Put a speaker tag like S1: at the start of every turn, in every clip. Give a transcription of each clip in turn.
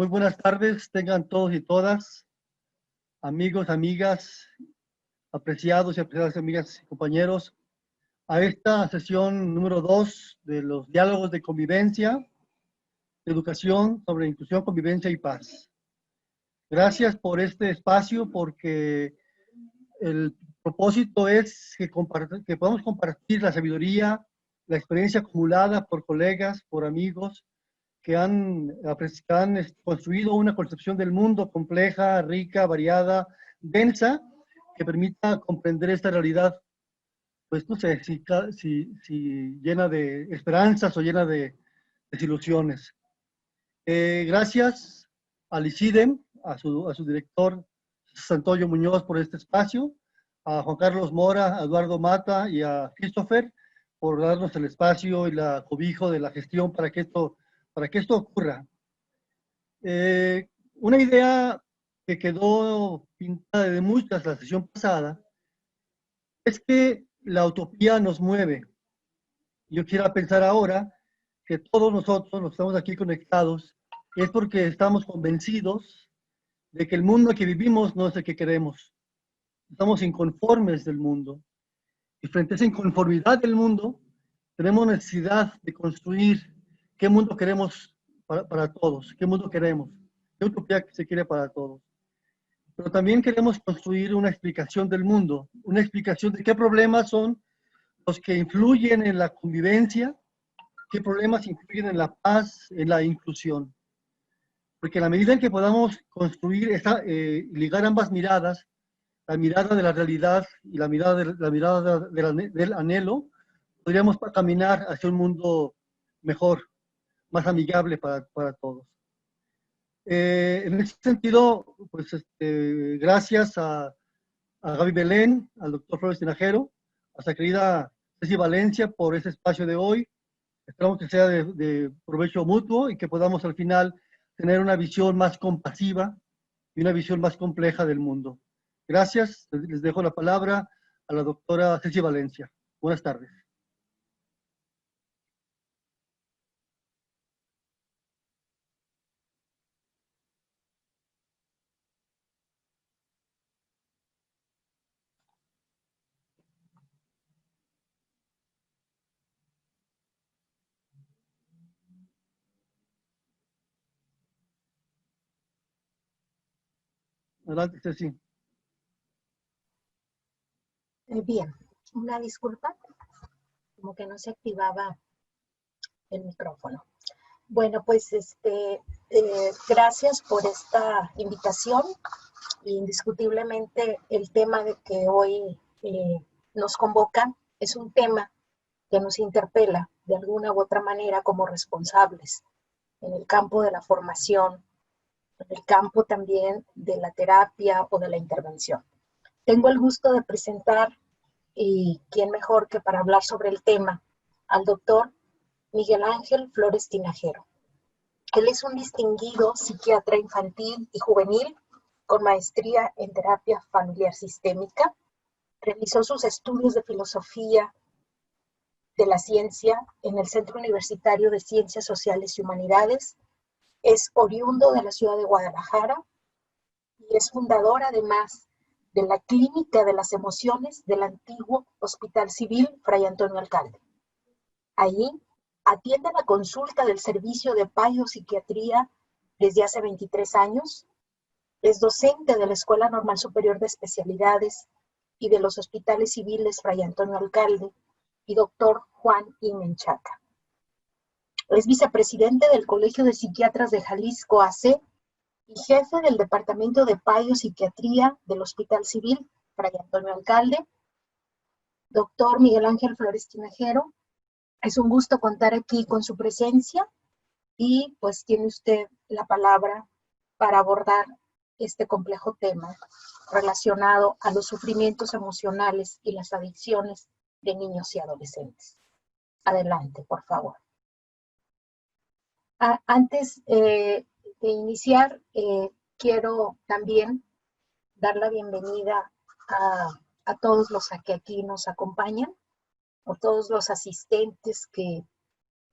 S1: Muy buenas tardes, tengan todos y todas, amigos, amigas, apreciados y apreciadas amigas y compañeros, a esta sesión número 2 de los diálogos de convivencia, de educación sobre inclusión, convivencia y paz. Gracias por este espacio, porque el propósito es que podamos compartir la sabiduría, la experiencia acumulada por colegas, por amigos, que han construido una concepción del mundo compleja, rica, variada, densa, que permita comprender esta realidad, pues no sé, si llena de esperanzas o llena de desilusiones. Gracias al ICIDEM, a su director, Santoyo Muñoz, por este espacio, a Juan Carlos Mora, a Eduardo Mata y a Christopher por darnos el espacio y la cobijo de la gestión para que esto ocurra. Una idea que quedó pintada de muchas la sesión pasada es que la utopía nos mueve. Yo quiero pensar ahora que todos nosotros, los que estamos aquí conectados, es porque estamos convencidos de que el mundo que vivimos no es el que queremos. Estamos inconformes del mundo. Y frente a esa inconformidad del mundo, tenemos necesidad de construir qué mundo queremos para todos, qué mundo queremos, qué utopía se quiere para todos. Pero también queremos construir una explicación del mundo, una explicación de qué problemas son los que influyen en la convivencia, qué problemas influyen en la paz, en la inclusión. Porque a la medida en que podamos construir, ligar ambas miradas, la mirada de la realidad y la mirada del anhelo, podríamos caminar hacia un mundo mejor, más amigable para todos. En ese sentido, pues gracias a Gaby Belén, al doctor Flores Tinajero, a nuestra querida Ceci Valencia por ese espacio de hoy. Esperamos que sea de provecho mutuo y que podamos al final tener una visión más compasiva y una visión más compleja del mundo. Gracias, les dejo la palabra a la doctora Ceci Valencia. Buenas tardes. Adelante, Ceci.
S2: Bien, una disculpa, como que no se activaba el micrófono. Bueno, pues gracias por esta invitación. Indiscutiblemente el tema de que hoy nos convoca es un tema que nos interpela de alguna u otra manera como responsables en el campo de la formación, en el campo también de la terapia o de la intervención. Tengo el gusto de presentar, y quién mejor que para hablar sobre el tema, al doctor Miguel Ángel Flores Tinajero. Él es un distinguido psiquiatra infantil y juvenil con maestría en terapia familiar sistémica. Realizó sus estudios de filosofía de la ciencia en el Centro Universitario de Ciencias Sociales y Humanidades. Es oriundo de la ciudad de Guadalajara y es fundador además de la Clínica de las Emociones del antiguo Hospital Civil Fray Antonio Alcalde. Allí atiende la consulta del servicio de psiquiatría desde hace 23 años. Es docente de la Escuela Normal Superior de Especialidades y de los Hospitales Civiles Fray Antonio Alcalde y doctor Juan I. Menchaca. Es vicepresidente del Colegio de Psiquiatras de Jalisco AC y jefe del Departamento de Psiquiatría del Hospital Civil Fray Antonio Alcalde. Doctor Miguel Ángel Flores Tinajero, es un gusto contar aquí con su presencia y pues tiene usted la palabra para abordar este complejo tema relacionado a los sufrimientos emocionales y las adicciones de niños y adolescentes. Adelante, por favor. Antes de iniciar, quiero también dar la bienvenida a todos los que aquí nos acompañan, a todos los asistentes que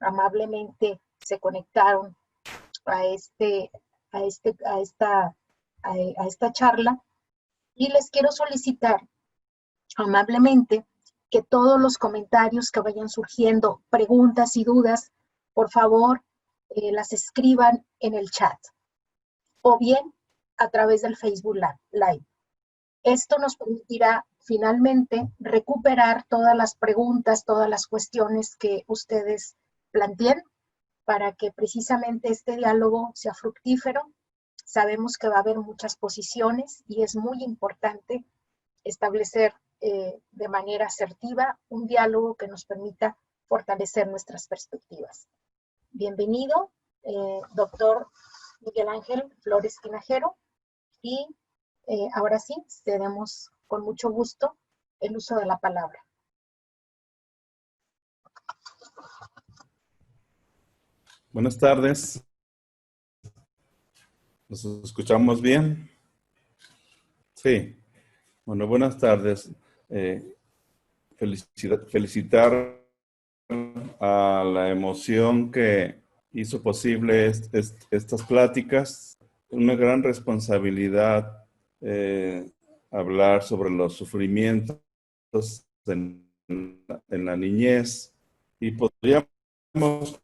S2: amablemente se conectaron a este a esta charla, y les quiero solicitar amablemente que todos los comentarios que vayan surgiendo, preguntas y dudas, por favor, las escriban en el chat o bien a través del Facebook Live. Esto nos permitirá finalmente recuperar todas las preguntas, todas las cuestiones que ustedes planteen para que precisamente este diálogo sea fructífero. Sabemos que va a haber muchas posiciones y es muy importante establecer de manera asertiva un diálogo que nos permita fortalecer nuestras perspectivas. Bienvenido, doctor Miguel Ángel Flores Tinajero, y ahora sí, cedemos con mucho gusto el uso de la palabra.
S3: Buenas tardes. ¿Nos escuchamos bien? Sí. Bueno, buenas tardes. Felicitar a la emoción que hizo posible estas pláticas. Una gran responsabilidad hablar sobre los sufrimientos en la niñez, y podríamos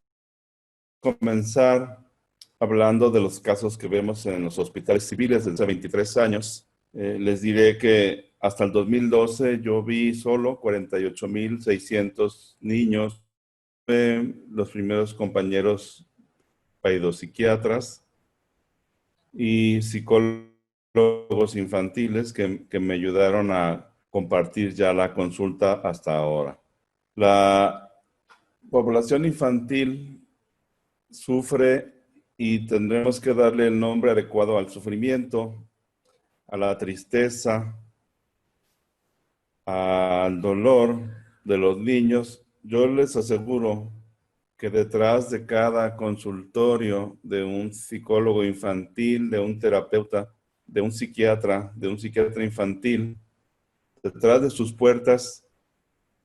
S3: comenzar hablando de los casos que vemos en los hospitales civiles desde hace 23 años. Les diré que hasta el 2012 yo vi solo 48,600 niños. Los primeros compañeros psiquiatras y psicólogos infantiles que me ayudaron a compartir ya la consulta hasta ahora. La población infantil sufre y tendremos que darle el nombre adecuado al sufrimiento, a la tristeza, al dolor de los niños. Yo les aseguro que detrás de cada consultorio de un psicólogo infantil, de un terapeuta, de un psiquiatra infantil, detrás de sus puertas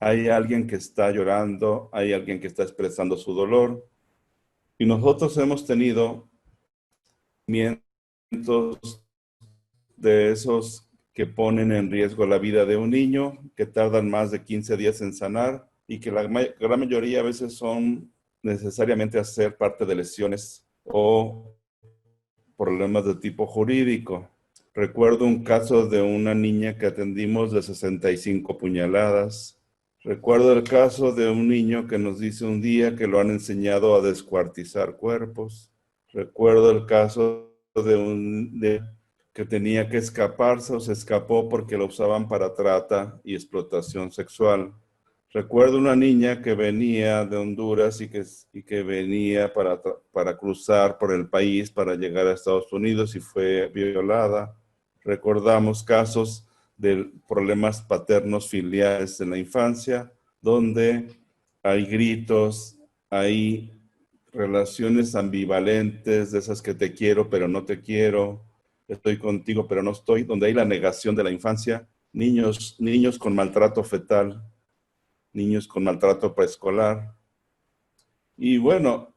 S3: hay alguien que está llorando, hay alguien que está expresando su dolor. Y nosotros hemos tenido mientos de esos que ponen en riesgo la vida de un niño, que tardan más de 15 días en sanar y que la gran mayoría a veces son necesariamente hacer parte de lesiones o problemas de tipo jurídico. Recuerdo un caso de una niña que atendimos de 65 puñaladas. Recuerdo el caso de un niño que nos dice un día que lo han enseñado a descuartizar cuerpos. Recuerdo el caso de que tenía que escaparse o se escapó porque lo usaban para trata y explotación sexual. Recuerdo una niña que venía de Honduras y que venía para cruzar por el país para llegar a Estados Unidos y fue violada. Recordamos casos de problemas paternos filiales en la infancia, donde hay gritos, hay relaciones ambivalentes, de esas que te quiero pero no te quiero, estoy contigo pero no estoy, donde hay la negación de la infancia, niños con maltrato fetal, niños con maltrato preescolar. Y bueno,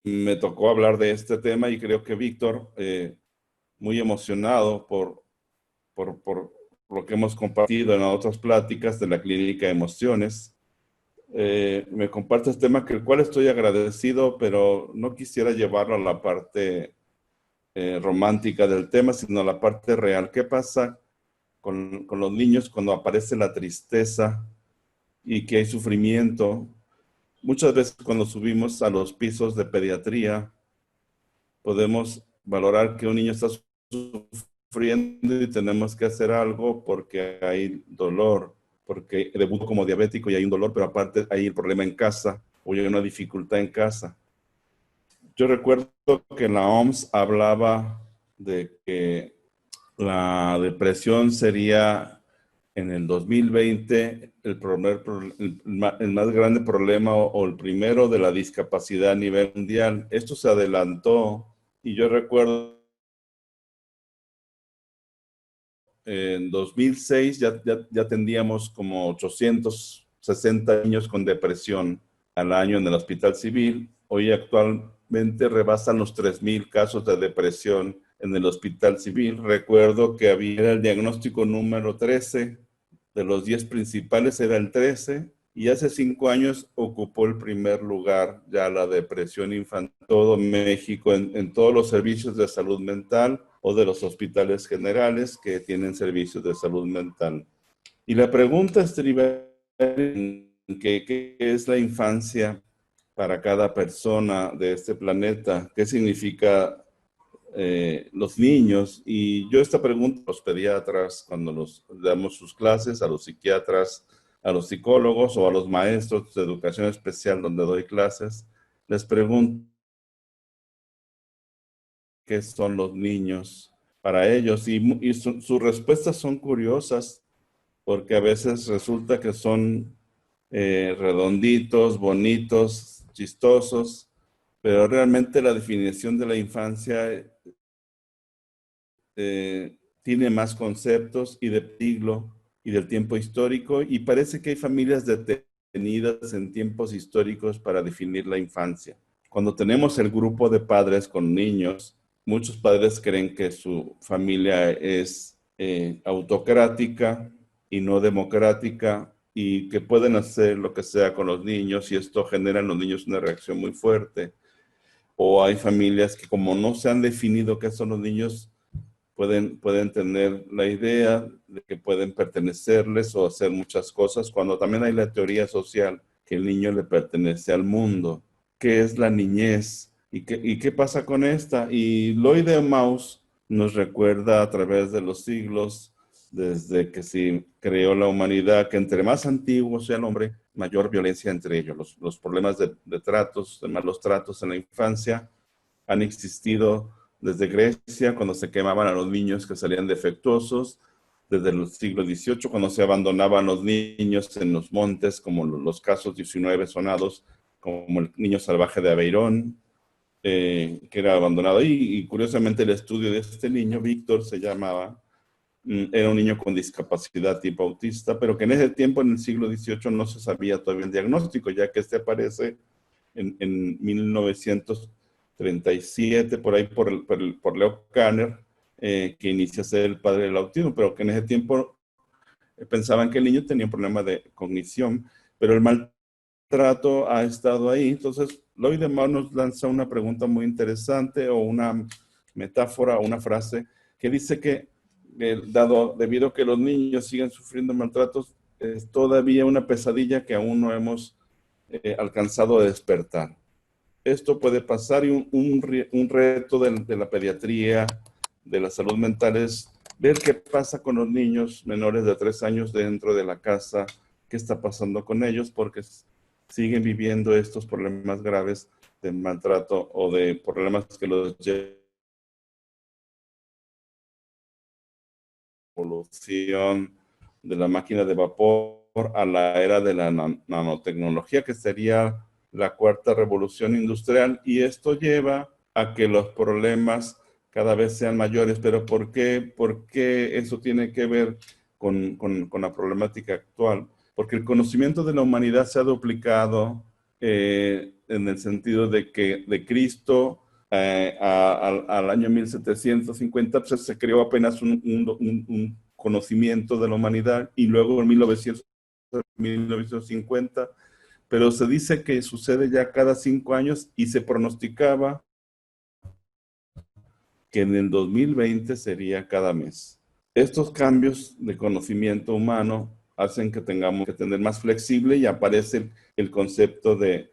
S3: me tocó hablar de este tema y creo que Víctor, muy emocionado por lo que hemos compartido en otras pláticas de la clínica de emociones, me comparte este tema, que el cual estoy agradecido, pero no quisiera llevarlo a la parte romántica del tema, sino a la parte real. ¿Qué pasa con los niños cuando aparece la tristeza y que hay sufrimiento? Muchas veces cuando subimos a los pisos de pediatría, podemos valorar que un niño está sufriendo y tenemos que hacer algo porque hay dolor, porque debutó como diabético y hay un dolor, pero aparte hay el problema en casa o hay una dificultad en casa. Yo recuerdo que la OMS hablaba de que la depresión sería en el 2020 el más grande problema o el primero de la discapacidad a nivel mundial. Esto se adelantó y yo recuerdo en 2006 ya tendríamos como 860 niños con depresión al año en el hospital civil. Hoy actualmente rebasan los 3,000 casos de depresión en el Hospital Civil. Recuerdo que había el diagnóstico número 13, de los 10 principales era el 13, y hace 5 años ocupó el primer lugar ya la depresión infantil en todo México, en todos los servicios de salud mental o de los hospitales generales que tienen servicios de salud mental. Y la pregunta estriba en qué es la infancia para cada persona de este planeta, qué significa los niños. Y yo esta pregunta a los pediatras, cuando los damos sus clases, a los psiquiatras, a los psicólogos o a los maestros de educación especial donde doy clases, les pregunto qué son los niños para ellos. Y sus respuestas son curiosas, porque a veces resulta que son redonditos, bonitos, chistosos, pero realmente la definición de la infancia tiene más conceptos y de siglo y del tiempo histórico, y parece que hay familias detenidas en tiempos históricos para definir la infancia. Cuando tenemos el grupo de padres con niños, muchos padres creen que su familia es autocrática y no democrática, y que pueden hacer lo que sea con los niños, y esto genera en los niños una reacción muy fuerte. O hay familias que, como no se han definido qué son los niños, pueden tener la idea de que pueden pertenecerles o hacer muchas cosas, cuando también hay la teoría social que el niño le pertenece al mundo. ¿Qué es la niñez? ¿Y qué pasa con esta? Y Lloyd de Maus nos recuerda a través de los siglos, desde que se creó la humanidad, que entre más antiguo sea el hombre, mayor violencia entre ellos. Los problemas de tratos, de malos tratos en la infancia han existido desde Grecia, cuando se quemaban a los niños que salían defectuosos, desde el siglo XVIII, cuando se abandonaban los niños en los montes, como los casos 19 sonados, como el niño salvaje de Aveirón, que era abandonado ahí. Y curiosamente el estudio de este niño, Víctor se llamaba, era un niño con discapacidad tipo autista, pero que en ese tiempo, en el siglo XVIII, no se sabía todavía el diagnóstico, ya que este aparece en 1937, por ahí por Leo Kanner, que inicia a ser el padre del autismo, pero que en ese tiempo pensaban que el niño tenía un problema de cognición, pero el maltrato ha estado ahí. Entonces, Lloyd de Maus nos lanza una pregunta muy interesante, o una metáfora, o una frase, que dice que, debido a que los niños siguen sufriendo maltratos, es todavía una pesadilla que aún no hemos alcanzado a despertar. Esto puede pasar, y un reto de la pediatría, de la salud mental, es ver qué pasa con los niños menores de 3 años dentro de la casa, qué está pasando con ellos, porque siguen viviendo estos problemas graves de maltrato o de problemas que los llevan a la evolución de la máquina de vapor a la era de la nanotecnología, que sería la cuarta revolución industrial, y esto lleva a que los problemas cada vez sean mayores. ¿Pero por qué? ¿Por qué eso tiene que ver con la problemática actual? Porque el conocimiento de la humanidad se ha duplicado, en el sentido de que de Cristo al año 1750 pues, se creó apenas un conocimiento de la humanidad, y luego en 1950, pero se dice que sucede ya cada 5 años, y se pronosticaba que en el 2020 sería cada mes. Estos cambios de conocimiento humano hacen que tengamos que tener más flexible, y aparece el concepto de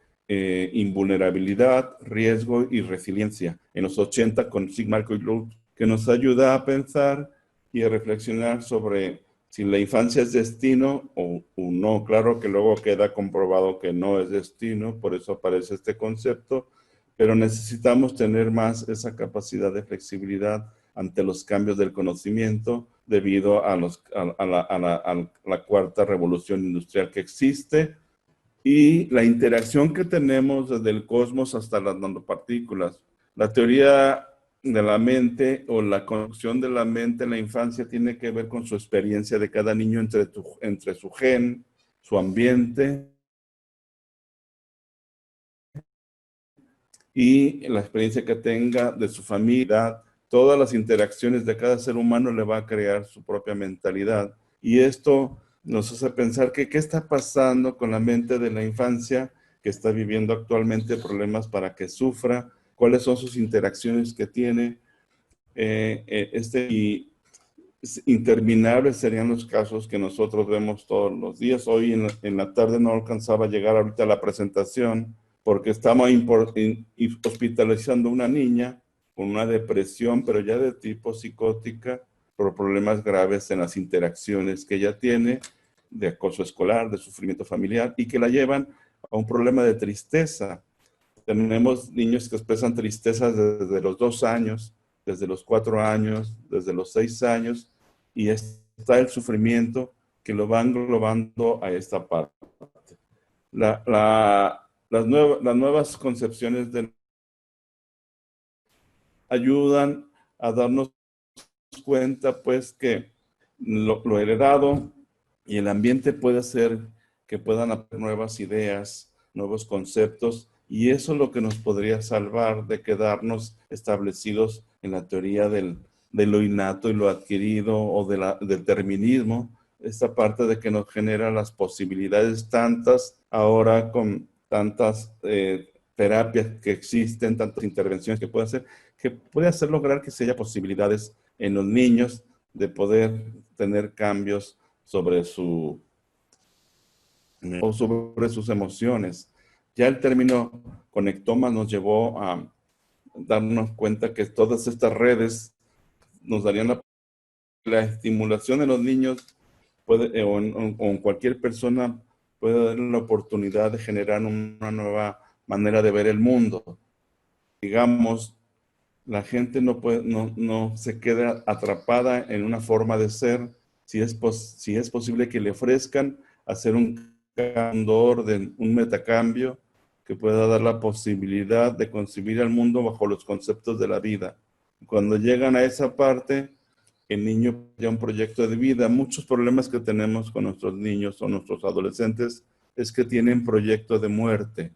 S3: invulnerabilidad, riesgo y resiliencia en los 80 con Sigmarco y Luke, que nos ayuda a pensar y a reflexionar sobre si la infancia es destino o no. Claro que luego queda comprobado que no es destino, por eso aparece este concepto, pero necesitamos tener más esa capacidad de flexibilidad ante los cambios del conocimiento, debido a la cuarta revolución industrial que existe, y la interacción que tenemos desde el cosmos hasta las nanopartículas. La teoría de la mente, o la construcción de la mente en la infancia, tiene que ver con su experiencia de cada niño entre su gen, su ambiente y la experiencia que tenga de su familia, todas las interacciones de cada ser humano le va a crear su propia mentalidad. Y esto nos hace pensar que qué está pasando con la mente de la infancia que está viviendo actualmente problemas para que sufra, cuáles son sus interacciones que tiene. Y interminables serían los casos que nosotros vemos todos los días. Hoy en la tarde no alcanzaba a llegar ahorita a la presentación porque estamos hospitalizando a una niña con una depresión, pero ya de tipo psicótica, por problemas graves en las interacciones que ella tiene, de acoso escolar, de sufrimiento familiar, y que la llevan a un problema de tristeza. Tenemos niños que expresan tristeza desde los 2 años, desde los 4 años, desde los 6 años, y está el sufrimiento que lo va englobando a esta parte. Las nuevas concepciones ayudan a darnos cuenta, pues, que lo heredado y el ambiente puede hacer que puedan haber nuevas ideas, nuevos conceptos, y eso es lo que nos podría salvar de quedarnos establecidos en la teoría de lo innato y lo adquirido o del determinismo, esta parte de que nos genera las posibilidades tantas ahora con tantas terapias que existen, tantas intervenciones que puede hacer lograr que se haya posibilidades en los niños de poder tener cambios sobre sus emociones. Ya el término conectoma nos llevó a darnos cuenta que todas estas redes nos darían la estimulación de los niños o en cualquier persona puede dar la oportunidad de generar una nueva manera de ver el mundo. Digamos, la gente no se queda atrapada en una forma de ser, si es posible que le ofrezcan hacer un orden, un metacambio que pueda dar la posibilidad de concebir el mundo bajo los conceptos de la vida. Cuando llegan a esa parte, el niño ya un proyecto de vida. Muchos problemas que tenemos con nuestros niños o nuestros adolescentes es que tienen proyecto de muerte.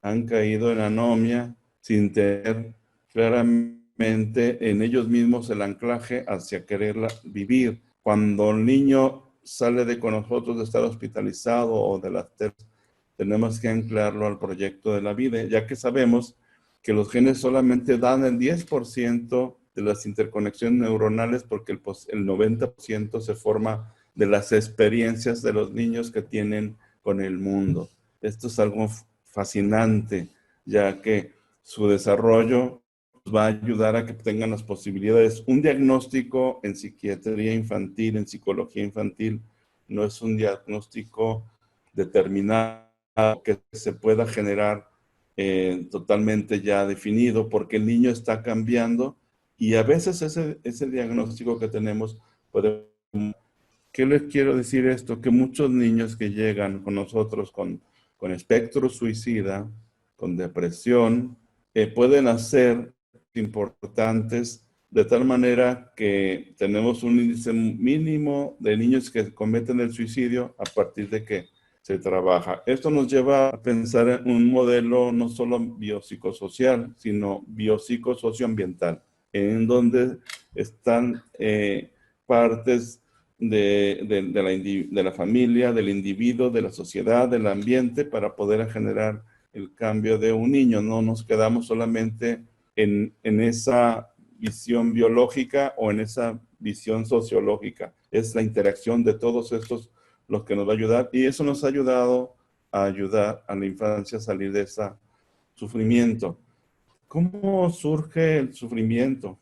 S3: Han caído en anomia sin tener claramente en ellos mismos el anclaje hacia quererla vivir. Cuando el niño sale de con nosotros de estar hospitalizado o de las tenemos que anclarlo al proyecto de la vida, ya que sabemos que los genes solamente dan el 10% de las interconexiones neuronales porque el 90% se forma de las experiencias de los niños que tienen con el mundo. Esto es algo fascinante, ya que su desarrollo va a ayudar a que tengan las posibilidades. Un diagnóstico en psiquiatría infantil, en psicología infantil, no es un diagnóstico determinado que se pueda generar totalmente ya definido, porque el niño está cambiando y a veces ese diagnóstico que tenemos puede... ¿Qué les quiero decir esto? Que muchos niños que llegan con nosotros con espectro suicida, con depresión, pueden hacer importantes de tal manera que tenemos un índice mínimo de niños que cometen el suicidio a partir de que se trabaja. Esto nos lleva a pensar en un modelo no solo biopsicosocial, sino biopsicosocioambiental, en donde están partes de la familia, del individuo, de la sociedad, del ambiente, para poder generar el cambio de un niño. No nos quedamos solamente en esa visión biológica o en esa visión sociológica. Es la interacción de todos estos los que nos va a ayudar, y eso nos ha ayudado a ayudar a la infancia a salir de ese sufrimiento. ¿Cómo surge el sufrimiento?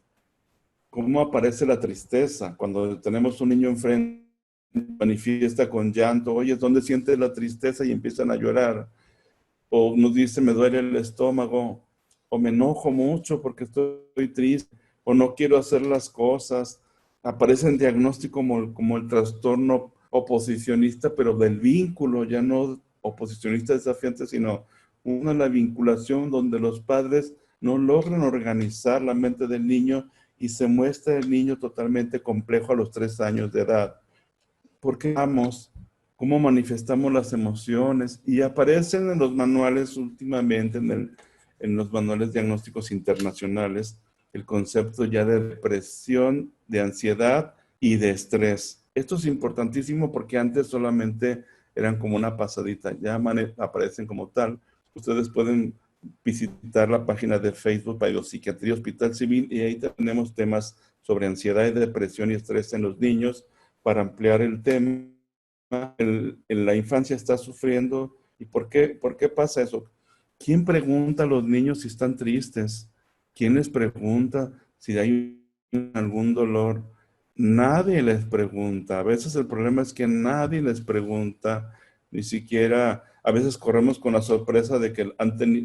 S3: ¿Cómo aparece la tristeza? Cuando tenemos un niño enfrente, manifiesta con llanto, oye, ¿dónde sientes la tristeza? Y empiezan a llorar. O nos dice, me duele el estómago, o me enojo mucho porque estoy triste, o no quiero hacer las cosas. Aparece el diagnóstico como el trastorno oposicionista, pero del vínculo, ya no oposicionista desafiante, sino la vinculación donde los padres no logran organizar la mente del niño y se muestra el niño totalmente complejo a los 3 años de edad. Porque vamos, cómo manifestamos las emociones, y aparecen en los manuales últimamente, en en los manuales diagnósticos internacionales el concepto ya de depresión, de ansiedad y de estrés. Esto es importantísimo porque antes solamente eran como una pasadita, ya aparecen como tal. Ustedes pueden visitar la página de Facebook Psiquiatría Hospital Civil y ahí tenemos temas sobre ansiedad y depresión y estrés en los niños para ampliar el tema. En la infancia está sufriendo. ¿Y por qué pasa eso? ¿Quién pregunta a los niños si están tristes? ¿Quién les pregunta si hay algún dolor? Nadie les pregunta. A veces el problema es que nadie les pregunta, ni siquiera, a veces corremos con la sorpresa de que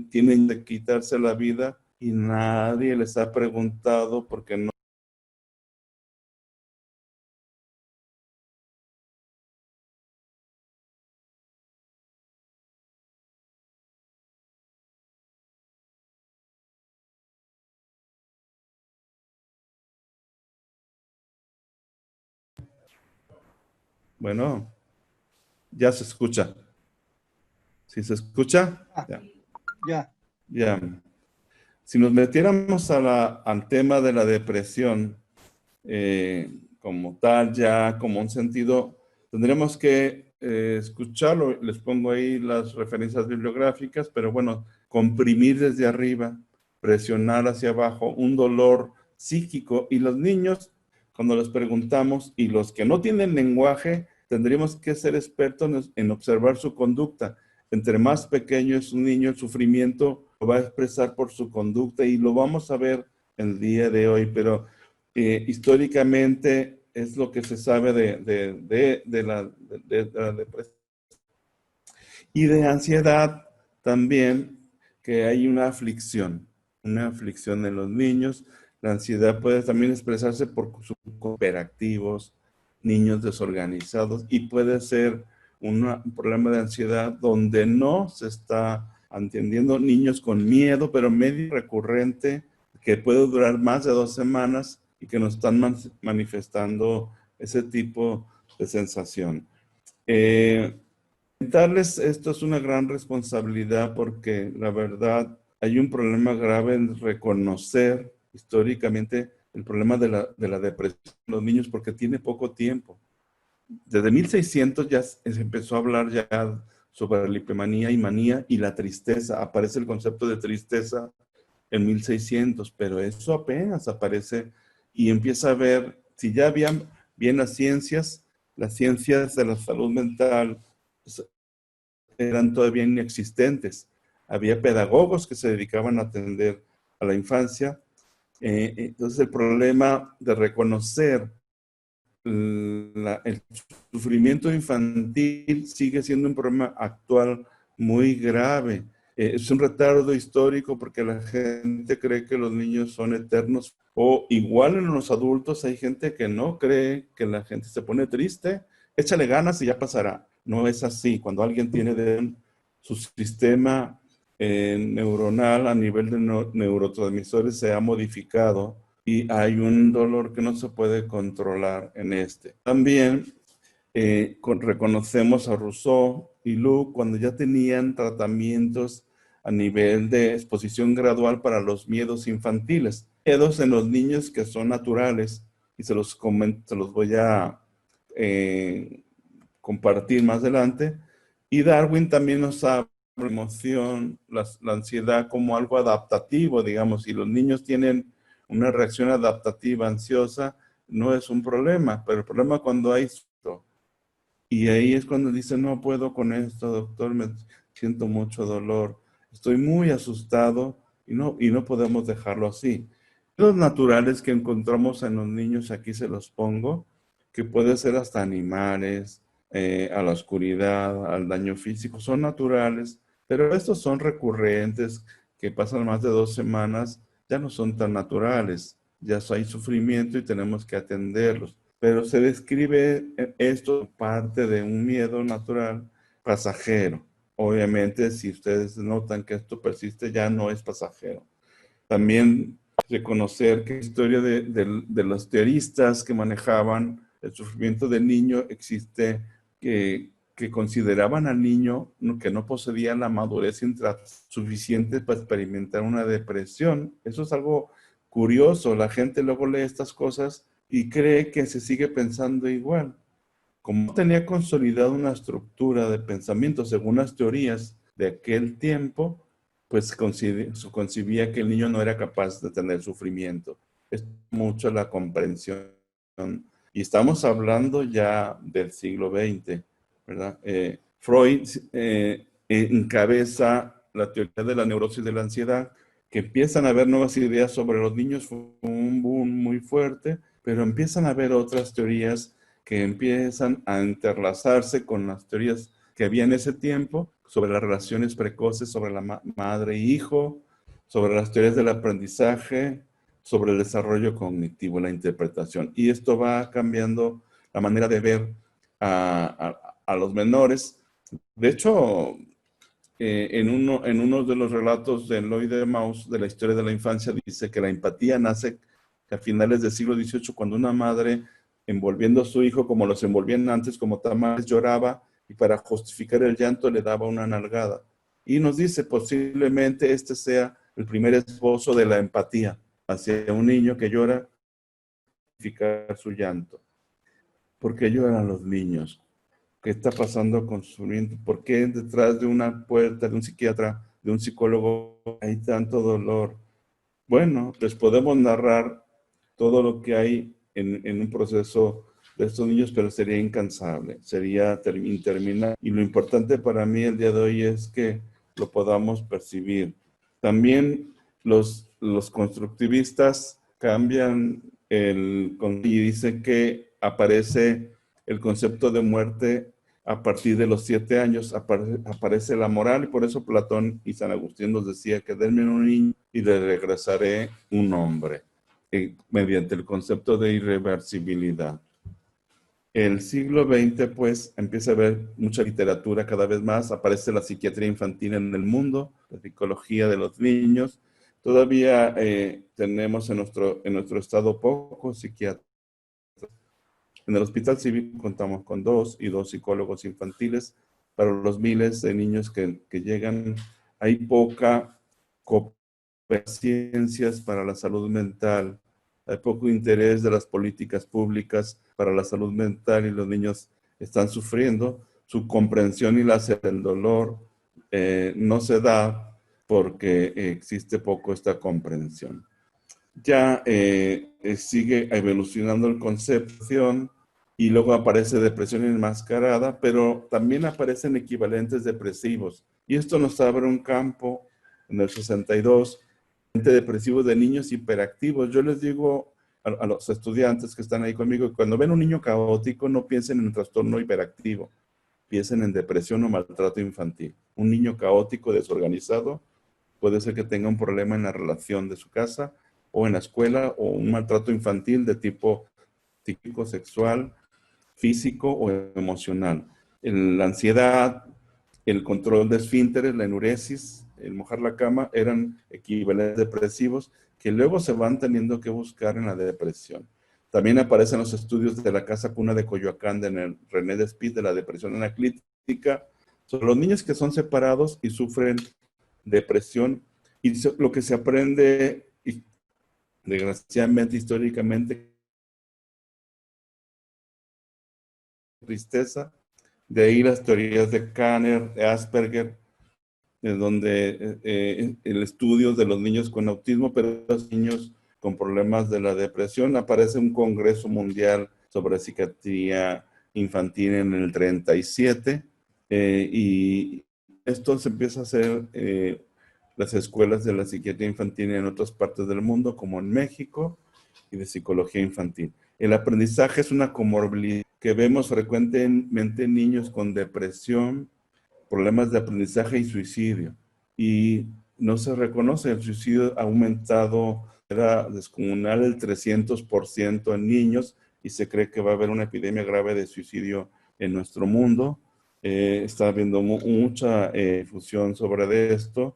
S3: tienen que quitarse la vida y nadie les ha preguntado porque no. Bueno, ya se escucha. ¿Sí se escucha? Ya.
S1: Ya.
S3: Ya. Si nos metiéramos al tema de la depresión, como tal, ya como un sentido, tendríamos que escucharlo. Les pongo ahí las referencias bibliográficas, pero bueno, comprimir desde arriba, presionar hacia abajo, un dolor psíquico. Y los niños, cuando les preguntamos, y los que no tienen lenguaje, tendríamos que ser expertos en observar su conducta. Entre más pequeño es un niño, el sufrimiento lo va a expresar por su conducta y lo vamos a ver el día de hoy, pero históricamente es lo que se sabe de la depresión. Y de ansiedad también, que hay una aflicción en los niños. La ansiedad puede también expresarse por sus hiperactivos, niños desorganizados, y puede ser un problema de ansiedad donde no se está atendiendo, niños con miedo, pero medio recurrente, que puede durar más de 2 semanas y que nos están manifestando ese tipo de sensación. Comentarles, esto es una gran responsabilidad porque la verdad hay un problema grave en reconocer históricamente el problema de la depresión en los niños porque tiene poco tiempo. Desde 1600 ya se empezó a hablar ya sobre la hipomanía y manía y la tristeza. Aparece el concepto de tristeza en 1600, pero eso apenas aparece y empieza a ver, si ya habían bien las ciencias de la salud mental eran todavía inexistentes. Había pedagogos que se dedicaban a atender a la infancia. Entonces el problema de reconocer el sufrimiento infantil sigue siendo un problema actual muy grave. Es un retardo histórico porque la gente cree que los niños son eternos, o igual en los adultos hay gente que no cree que la gente se pone triste, échale ganas y ya pasará. No es así. Cuando alguien tiene su sistema neuronal a nivel de neurotransmisores se ha modificado y hay un dolor que no se puede controlar en este. También reconocemos a Rousseau y Luc cuando ya tenían tratamientos a nivel de exposición gradual para los miedos infantiles. Miedos en los niños que son naturales y se los voy a compartir más adelante. Y Darwin también nos habla de la emoción, la ansiedad como algo adaptativo, digamos. Si los niños tienen una reacción adaptativa ansiosa, no es un problema, pero el problema cuando hay esto. Y ahí es cuando dice, no puedo con esto, doctor, me siento mucho dolor, estoy muy asustado y no podemos dejarlo así. Los naturales que encontramos en los niños, aquí se los pongo, que puede ser hasta animales, a la oscuridad, al daño físico, son naturales, pero estos son recurrentes, que pasan más de 2 semanas, ya no son tan naturales, ya hay sufrimiento y tenemos que atenderlos. Pero se describe esto parte de un miedo natural pasajero. Obviamente, si ustedes notan que esto persiste, ya no es pasajero. También reconocer que la historia de los teoristas que manejaban el sufrimiento del niño existe que consideraban al niño que no poseía la madurez suficiente para experimentar una depresión. Eso es algo curioso. La gente luego lee estas cosas y cree que se sigue pensando igual. Como no tenía consolidado una estructura de pensamiento según las teorías de aquel tiempo, pues concibía que el niño no era capaz de tener sufrimiento. Es mucho la comprensión. Y estamos hablando ya del siglo XX, ¿verdad? Freud encabeza la teoría de la neurosis de la ansiedad, que empiezan a haber nuevas ideas sobre los niños, fue un boom muy fuerte, pero empiezan a haber otras teorías que empiezan a interlazarse con las teorías que había en ese tiempo sobre las relaciones precoces, sobre la madre e hijo, sobre las teorías del aprendizaje, sobre el desarrollo cognitivo, la interpretación. Y esto va cambiando la manera de ver a los menores. De hecho, en uno de los relatos de Eloy de Maus de la historia de la infancia dice que la empatía nace a finales del siglo XVIII, cuando una madre, envolviendo a su hijo como los envolvían antes, como tamales, lloraba y para justificar el llanto le daba una nalgada. Y nos dice, posiblemente este sea el primer esbozo de la empatía hacia un niño que llora, justificar su llanto. ¿Por qué lloran los niños? ¿Qué está pasando con su sufrimiento? ¿Por qué detrás de una puerta de un psiquiatra, de un psicólogo, hay tanto dolor? Bueno, les podemos narrar todo lo que hay en un proceso de estos niños, pero sería incansable, sería interminable. Y lo importante para mí el día de hoy es que lo podamos percibir. También los constructivistas cambian y dicen que aparece el concepto de muerte a partir de los 7 años, aparece la moral, y por eso Platón y San Agustín nos decía que denme un niño y le regresaré un hombre, mediante el concepto de irreversibilidad. El siglo XX, pues, empieza a haber mucha literatura cada vez más, aparece la psiquiatría infantil en el mundo, la psicología de los niños. Todavía tenemos en nuestro estado pocos psiquiatras. En el Hospital Civil contamos con 2 psicólogos infantiles para los miles de niños que llegan. Hay poca ciencias para la salud mental, hay poco interés de las políticas públicas para la salud mental y los niños están sufriendo. Su comprensión y el dolor no se da porque existe poco esta comprensión. Ya sigue evolucionando el concepción y luego aparece depresión enmascarada, pero también aparecen equivalentes depresivos. Y esto nos abre un campo en el 62, depresivos de niños hiperactivos. Yo les digo a los estudiantes que están ahí conmigo, que cuando ven un niño caótico no piensen en un trastorno hiperactivo, piensen en depresión o maltrato infantil. Un niño caótico, desorganizado, puede ser que tenga un problema en la relación de su casa o en la escuela, o un maltrato infantil de tipo psíquico, sexual, físico o emocional. La ansiedad, el control de esfínteres, la enuresis, el mojar la cama, eran equivalentes depresivos que luego se van teniendo que buscar en la depresión. También aparecen los estudios de la Casa Cuna de Coyoacán, de René Despit, de la depresión analítica, sobre los niños que son separados y sufren depresión. Y lo que se aprende, desgraciadamente, históricamente, tristeza. De ahí las teorías de Kanner, de Asperger, donde el estudio de los niños con autismo, pero los niños con problemas de la depresión. Aparece un congreso mundial sobre psiquiatría infantil en el 37, y esto se empieza a hacer las escuelas de la psiquiatría infantil en otras partes del mundo, como en México, y de psicología infantil. El aprendizaje es una comorbilidad que vemos frecuentemente en niños con depresión, problemas de aprendizaje y suicidio. Y no se reconoce, el suicidio ha aumentado, era descomunal el 300% en niños, y se cree que va a haber una epidemia grave de suicidio en nuestro mundo. Está habiendo mucha difusión sobre esto,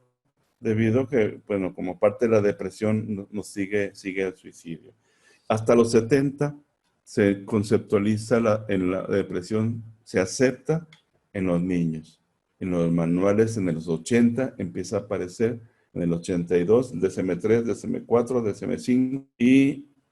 S3: debido a que, bueno, como parte de la depresión nos sigue el suicidio. Hasta los 70 se conceptualiza en la depresión, se acepta en los niños. En los manuales en los 80 empieza a aparecer, en el 82, DSM-3, DSM-4, DSM-5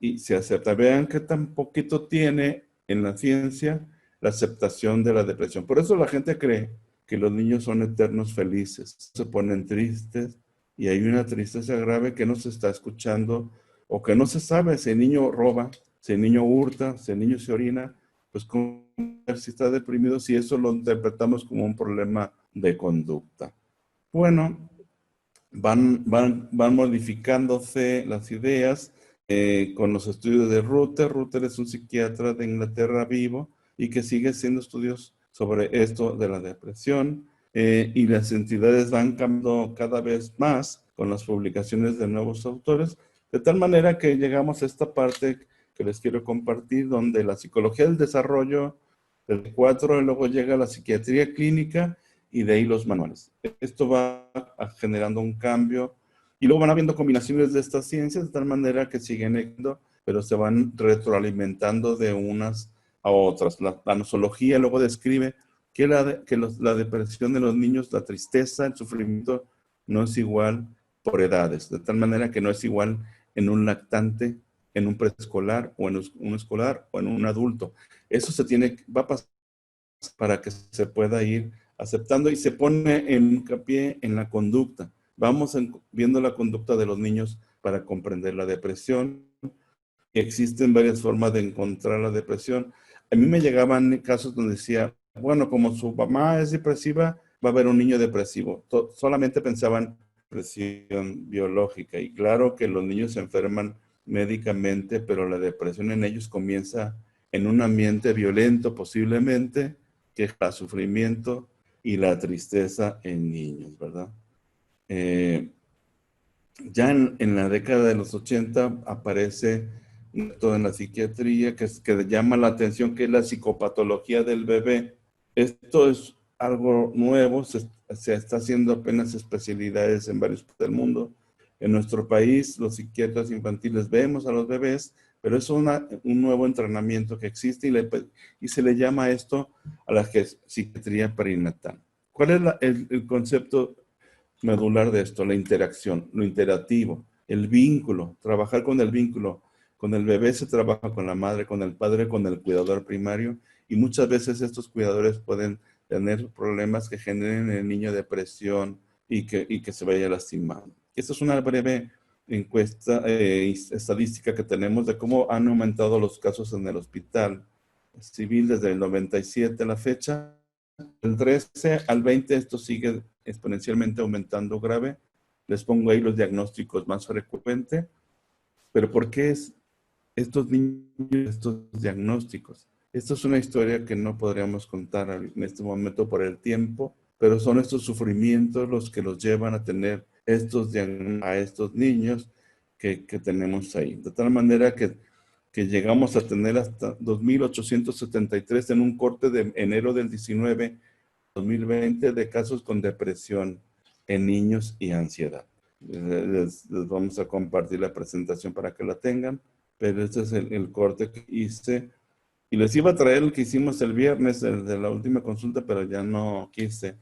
S3: y se acepta. Vean qué tan poquito tiene en la ciencia la aceptación de la depresión. Por eso la gente cree que los niños son eternos felices. Se ponen tristes y hay una tristeza grave que no se está escuchando o que no se sabe si el niño roba, si el niño hurta, si el niño se orina, pues cómo ver si está deprimido, si eso lo interpretamos como un problema de conducta. Bueno, van modificándose las ideas con los estudios de Rutter. Rutter es un psiquiatra de Inglaterra vivo y que sigue haciendo estudios sobre esto de la depresión y las entidades van cambiando cada vez más con las publicaciones de nuevos autores, de tal manera que llegamos a esta parte que les quiero compartir, donde la psicología del desarrollo del 4, y luego llega la psiquiatría clínica y de ahí los manuales. Esto va generando un cambio y luego van habiendo combinaciones de estas ciencias de tal manera que siguen yendo, pero se van retroalimentando de unas a otras. La nosología luego describe que la depresión de los niños, la tristeza, el sufrimiento no es igual por edades, de tal manera que no es igual en un lactante, en un preescolar o en un escolar o en un adulto. Eso va a pasar para que se pueda ir aceptando y se pone en hincapié en la conducta. Vamos viendo la conducta de los niños para comprender la depresión. Existen varias formas de encontrar la depresión. A mí me llegaban casos donde decía, bueno, como su mamá es depresiva, va a haber un niño depresivo. Solamente pensaban depresión biológica. Y claro que los niños se enferman médicamente, pero la depresión en ellos comienza en un ambiente violento posiblemente, que es el sufrimiento y la tristeza en niños, ¿verdad? Ya en la década de los 80 aparece todo en la psiquiatría que llama la atención, que es la psicopatología del bebé. Esto es algo nuevo, se está haciendo apenas especialidades en varios países del mundo. En nuestro país, los psiquiatras infantiles vemos a los bebés, pero es un nuevo entrenamiento que existe y se le llama esto a la psiquiatría perinatal. ¿Cuál es el concepto medular de esto? La interacción, lo interactivo, el vínculo, trabajar con el vínculo. Con el bebé se trabaja con la madre, con el padre, con el cuidador primario, y muchas veces estos cuidadores pueden tener problemas que generen en el niño depresión y que se vaya lastimando. Esta es una breve encuesta estadística que tenemos de cómo han aumentado los casos en el hospital civil desde el 97 a la fecha. Del 13 al 20 esto sigue exponencialmente aumentando grave. Les pongo ahí los diagnósticos más frecuentes. Pero ¿por qué estos niños, estos diagnósticos? Esto es una historia que no podríamos contar en este momento por el tiempo, pero son estos sufrimientos los que los llevan a tener a estos niños que tenemos ahí. De tal manera que llegamos a tener hasta 2.873 en un corte de enero del 19, 2020, de casos con depresión en niños y ansiedad. Les vamos a compartir la presentación para que la tengan, pero este es el corte que hice. Y les iba a traer el que hicimos el viernes, el de la última consulta, pero ya no quise.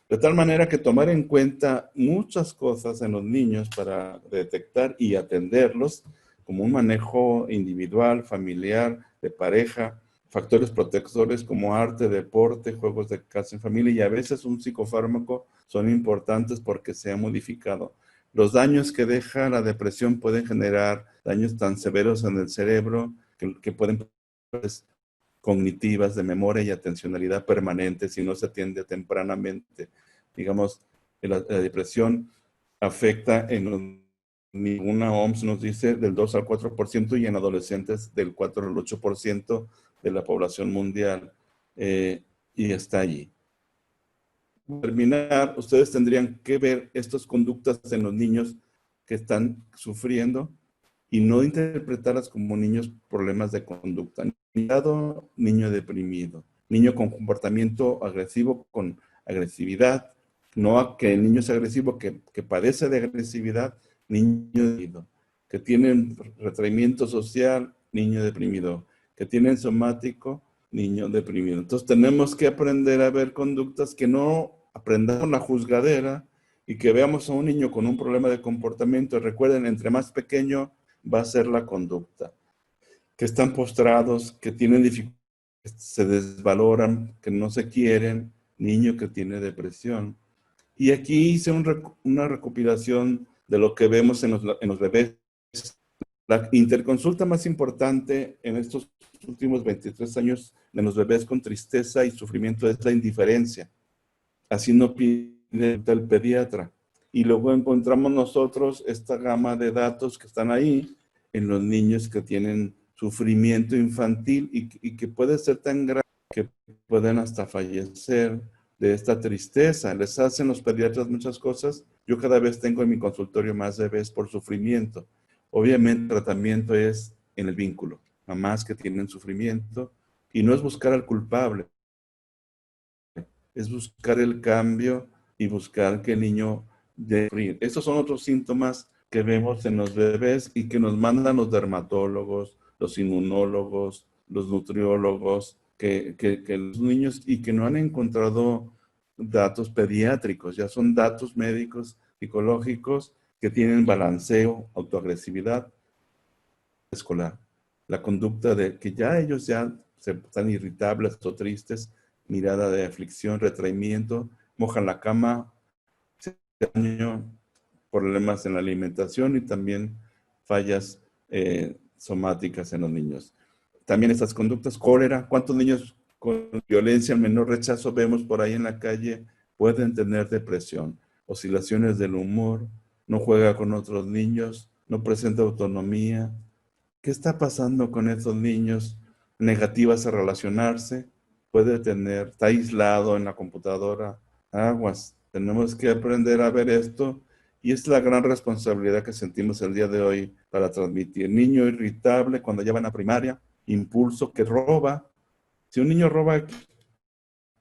S3: De tal manera que tomar en cuenta muchas cosas en los niños para detectar y atenderlos, como un manejo individual, familiar, de pareja, factores protectores como arte, deporte, juegos de casa en familia, y a veces un psicofármaco son importantes porque se ha modificado. Los daños que deja la depresión pueden generar daños tan severos en el cerebro que pueden cognitivas de memoria y atencionalidad permanente si no se atiende tempranamente. Digamos, la depresión afecta una OMS nos dice del 2 al 4% y en adolescentes del 4 al 8% de la población mundial, y está allí. Para terminar, ustedes tendrían que ver estas conductas en los niños que están sufriendo y no interpretarlas como niños problemas de conducta. Niño deprimido, niño con comportamiento agresivo, con agresividad, no que el niño es agresivo, que padece de agresividad, niño deprimido, que tiene retraimiento social, niño deprimido, que tiene somático, niño deprimido. Entonces tenemos que aprender a ver conductas que no aprendamos la juzgadera y que veamos a un niño con un problema de comportamiento. Recuerden, entre más pequeño va a ser la conducta. Que están postrados, que tienen dificultades, se desvaloran, que no se quieren, niño que tiene depresión. Y aquí hice una recopilación de lo que vemos en los bebés. La interconsulta más importante en estos últimos 23 años de los bebés con tristeza y sufrimiento es la indiferencia. Así no pide el pediatra. Y luego encontramos nosotros esta gama de datos que están ahí en los niños que tienen sufrimiento infantil y que puede ser tan grave que pueden hasta fallecer de esta tristeza. Les hacen los pediatras muchas cosas. Yo cada vez tengo en mi consultorio más bebés por sufrimiento. Obviamente el tratamiento es en el vínculo. Mamás que tienen sufrimiento y no es buscar al culpable, es buscar el cambio y buscar que el niño deje de sufrir. Estos son otros síntomas que vemos en los bebés y que nos mandan los dermatólogos, los inmunólogos, los nutriólogos, que los niños y que no han encontrado datos pediátricos, ya son datos médicos, psicológicos que tienen balanceo, autoagresividad escolar. La conducta de que ya ellos ya están irritables o tristes, mirada de aflicción, retraimiento, mojan la cama, problemas en la alimentación y también fallas somáticas en los niños. También estas conductas, cólera, ¿cuántos niños con violencia, menor rechazo vemos por ahí en la calle pueden tener depresión? Oscilaciones del humor, no juega con otros niños, no presenta autonomía. ¿Qué está pasando con estos niños? Negativas a relacionarse, puede tener, está aislado en la computadora, aguas. Tenemos que aprender a ver esto y es la gran responsabilidad que sentimos el día de hoy para transmitir. Niño irritable cuando ya van a primaria, impulso que roba. Si un niño roba,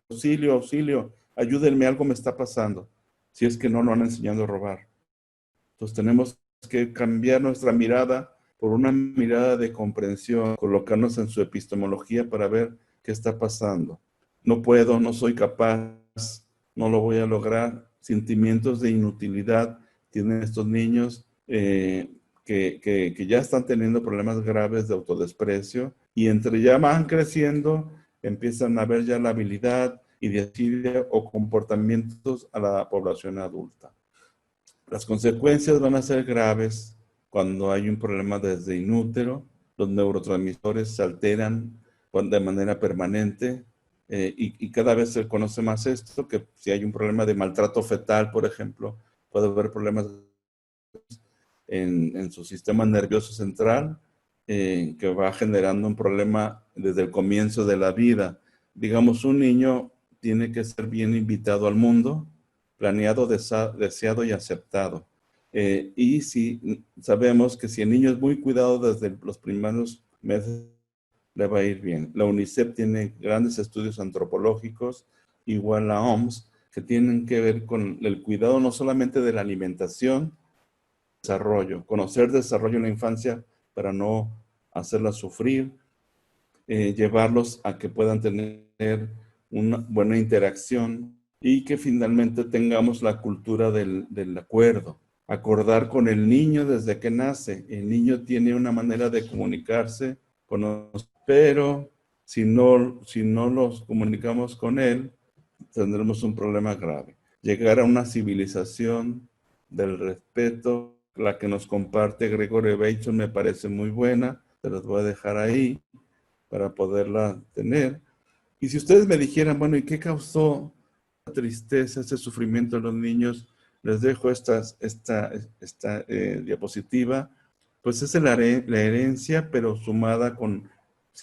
S3: auxilio, auxilio, ayúdenme, algo me está pasando. Si es que no nos han enseñado a robar. Entonces tenemos que cambiar nuestra mirada por una mirada de comprensión, colocarnos en su epistemología para ver qué está pasando. No puedo, no soy capaz, no lo voy a lograr. Sentimientos de inutilidad tienen estos niños que ya están teniendo problemas graves de autodesprecio y entre ya van creciendo, empiezan a ver ya la habilidad y desidia o comportamientos a la población adulta. Las consecuencias van a ser graves cuando hay un problema desde inútero, los neurotransmisores se alteran de manera permanente y cada vez se conoce más esto, que si hay un problema de maltrato fetal, por ejemplo, puede haber problemas en su sistema nervioso central que va generando un problema desde el comienzo de la vida. Digamos, un niño tiene que ser bien invitado al mundo, planeado, deseado y aceptado. Y si sabemos que si el niño es muy cuidado desde los primeros meses, le va a ir bien. La UNICEF tiene grandes estudios antropológicos, igual la OMS, que tienen que ver con el cuidado no solamente de la alimentación, desarrollo, conocer desarrollo en la infancia para no hacerla sufrir, llevarlos a que puedan tener una buena interacción y que finalmente tengamos la cultura del acuerdo. Acordar con el niño desde que nace. El niño tiene una manera de comunicarse con nosotros, pero si no los comunicamos con él, tendremos un problema grave. Llegar a una civilización del respeto, la que nos comparte Gregory Bateson me parece muy buena, se las voy a dejar ahí para poderla tener. Y si ustedes me dijeran, bueno, ¿y qué causó la tristeza, este sufrimiento de los niños? Les dejo esta diapositiva. Pues es la herencia, pero sumada con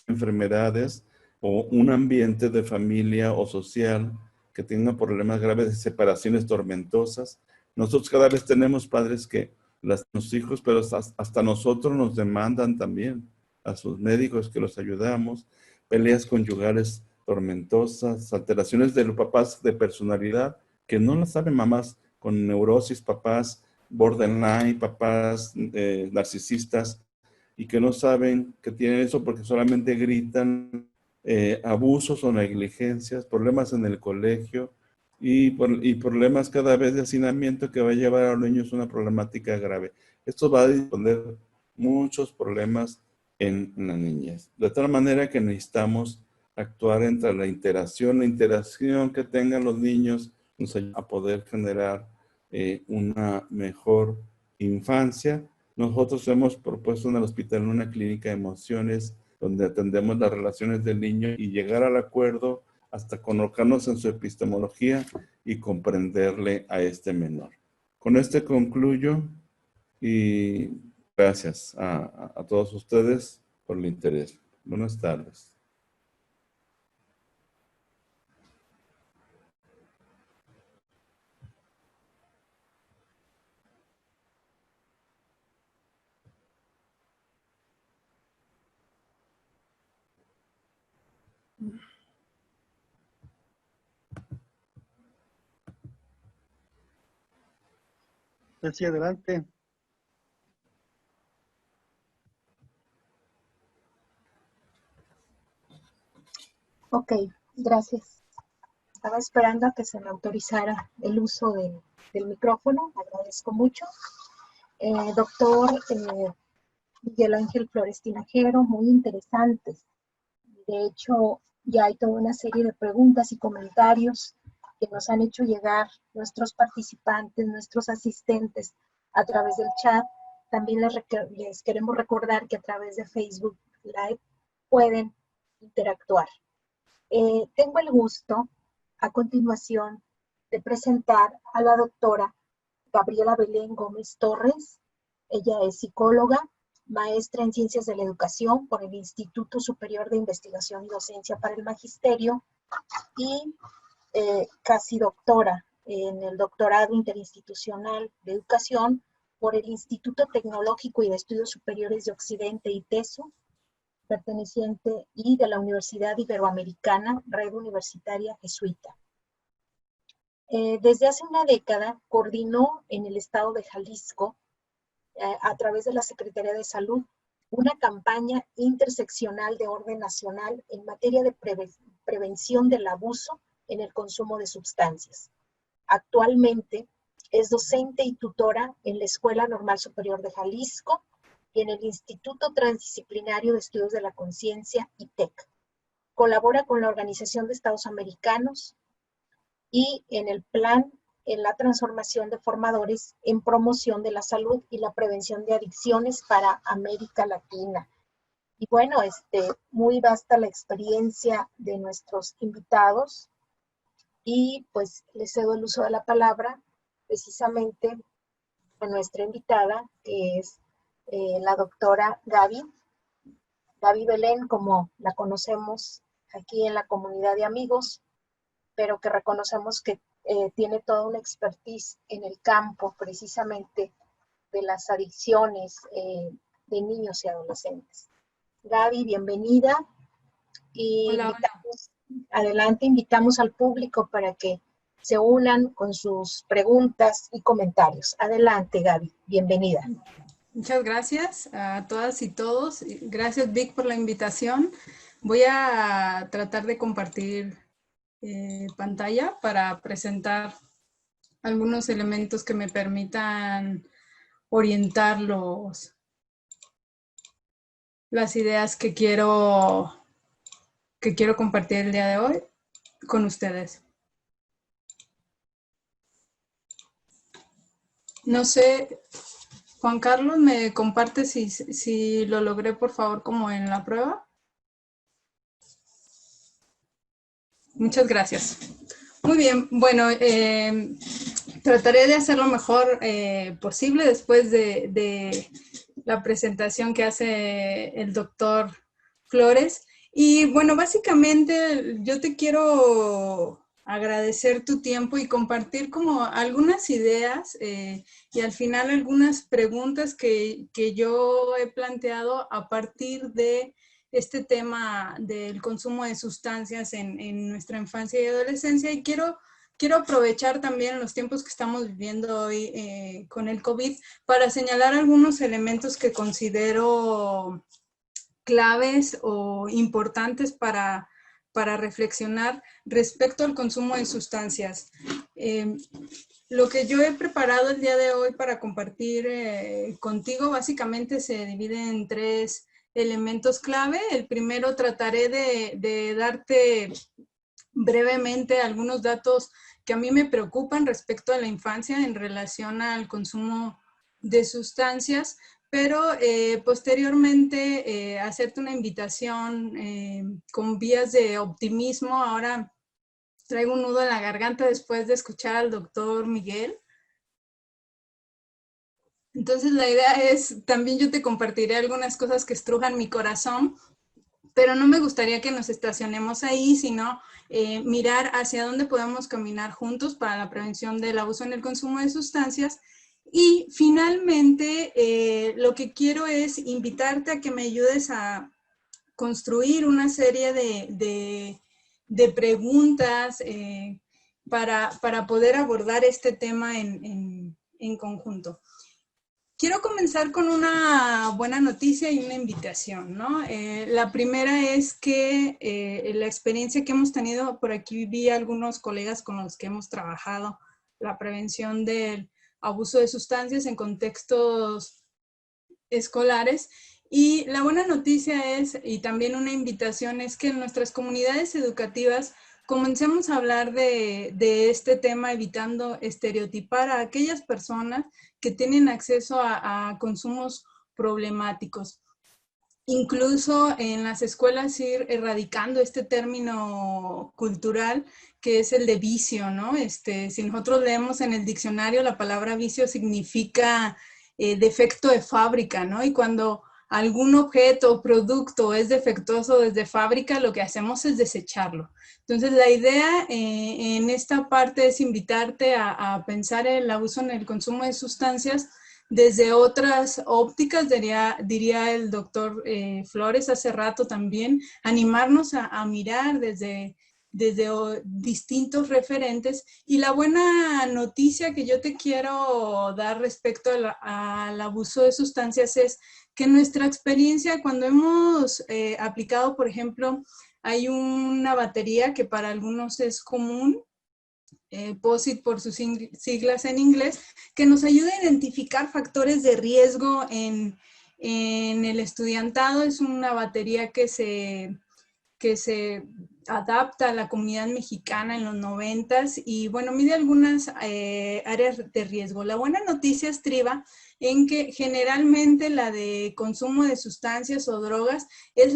S3: enfermedades o un ambiente de familia o social que tenga problemas graves de separaciones tormentosas. Nosotros cada vez tenemos padres que los hijos, pero hasta nosotros nos demandan también a sus médicos que los ayudamos, peleas conyugales tormentosas, alteraciones de los papás de personalidad, que no las saben, mamás con neurosis, papás borderline, papás narcisistas, y que no saben que tienen eso porque solamente gritan abusos o negligencias, problemas en el colegio y problemas cada vez de hacinamiento que va a llevar a los niños a una problemática grave. Esto va a disponer muchos problemas en la niñez. De tal manera que necesitamos actuar entre la interacción que tengan los niños nos ayuda a poder generar una mejor infancia. Nosotros hemos propuesto en el hospital una clínica de emociones donde atendemos las relaciones del niño y llegar al acuerdo hasta colocarnos en su epistemología y comprenderle a este menor. Con este concluyo y gracias a todos ustedes por el interés. Buenas tardes.
S1: Hacia adelante.
S2: Ok, gracias. Estaba esperando a que se me autorizara el uso del micrófono. Agradezco mucho. Doctor Miguel Ángel Flores Tinajero, muy interesantes. De hecho, ya hay toda una serie de preguntas y comentarios que nos han hecho llegar nuestros participantes, nuestros asistentes a través del chat. También les queremos recordar que a través de Facebook Live pueden interactuar. Tengo el gusto, a continuación, de presentar a la doctora Gabriela Belén Gómez Torres. Ella es psicóloga, maestra en Ciencias de la Educación por el Instituto Superior de Investigación y Docencia para el Magisterio y casi doctora en el Doctorado Interinstitucional de Educación por el Instituto Tecnológico y de Estudios Superiores de Occidente, ITESO, perteneciente y de la Universidad Iberoamericana, Red Universitaria Jesuita. Desde hace una década coordinó en el estado de Jalisco, a través de la Secretaría de Salud, una campaña interseccional de orden nacional en materia de prevención del abuso en el consumo de sustancias. Actualmente es docente y tutora en la Escuela Normal Superior de Jalisco y en el Instituto Transdisciplinario de Estudios de la Conciencia, ITEC. Colabora con la Organización de Estados Americanos y en el plan en la transformación de formadores en promoción de la salud y la prevención de adicciones para América Latina. Y bueno, muy vasta la experiencia de nuestros invitados y pues les cedo el uso de la palabra precisamente a nuestra invitada, que es la doctora Gaby Belén, como la conocemos aquí en la comunidad de amigos, pero que reconocemos que tiene toda una expertise en el campo precisamente de las adicciones de niños y adolescentes. Gaby, bienvenida. Y
S4: Hola,
S2: invitamos al público para que se unan con sus preguntas y comentarios. Adelante, Gaby, bienvenida.
S4: Muchas gracias a todas y todos. Gracias, Vic, por la invitación. Voy a tratar de compartir pantalla para presentar algunos elementos que me permitan orientar las ideas que quiero compartir el día de hoy con ustedes. No sé, Juan Carlos, ¿me comparte si lo logré, por favor, como en la prueba? Muchas gracias. Muy bien, bueno, trataré de hacer lo mejor posible después de la presentación que hace el doctor Flores. Y bueno, básicamente yo te quiero agradecer tu tiempo y compartir como algunas ideas y al final algunas preguntas que yo he planteado a partir de este tema del consumo de sustancias en nuestra infancia y adolescencia. Y quiero aprovechar también los tiempos que estamos viviendo hoy con el COVID para señalar algunos elementos que considero claves o importantes para para reflexionar respecto al consumo de sustancias. Lo que yo he preparado el día de hoy para compartir contigo básicamente se divide en 3 elementos clave. El primero, trataré de darte brevemente algunos datos que a mí me preocupan respecto a la infancia en relación al consumo de sustancias, pero posteriormente hacerte una invitación con vías de optimismo. Ahora traigo un nudo en la garganta después de escuchar al doctor Miguel. Entonces la idea es, también yo te compartiré algunas cosas que estrujan mi corazón, pero no me gustaría que nos estacionemos ahí, sino mirar hacia dónde podemos caminar juntos para la prevención del abuso en el consumo de sustancias. Y finalmente, lo que quiero es invitarte a que me ayudes a construir una serie de preguntas para poder abordar este tema en conjunto. Quiero comenzar con una buena noticia y una invitación, ¿no? La primera es que la experiencia que hemos tenido por aquí, vi a algunos colegas con los que hemos trabajado la prevención del abuso de sustancias en contextos escolares. Y la buena noticia es, y también una invitación, es que en nuestras comunidades educativas comencemos a hablar de este tema, evitando estereotipar a aquellas personas que tienen acceso a consumos problemáticos. Incluso en las escuelas ir erradicando este término cultural que es el de vicio, ¿no? Si nosotros leemos en el diccionario, la palabra vicio significa defecto de fábrica, ¿no? Y cuando algún objeto o producto es defectuoso desde fábrica, lo que hacemos es desecharlo. Entonces, la idea en esta parte es invitarte a pensar el abuso en el consumo de sustancias desde otras ópticas, diría el doctor Flores hace rato también, animarnos a mirar desde distintos referentes. Y la buena noticia que yo te quiero dar respecto al abuso de sustancias es que nuestra experiencia, cuando hemos aplicado, por ejemplo, hay una batería que para algunos es común, POSIT por sus siglas en inglés, que nos ayuda a identificar factores de riesgo en el estudiantado. Es una batería que se adapta a la comunidad mexicana en los 90s y bueno, mide algunas áreas de riesgo. La buena noticia estriba en que generalmente la de consumo de sustancias o drogas es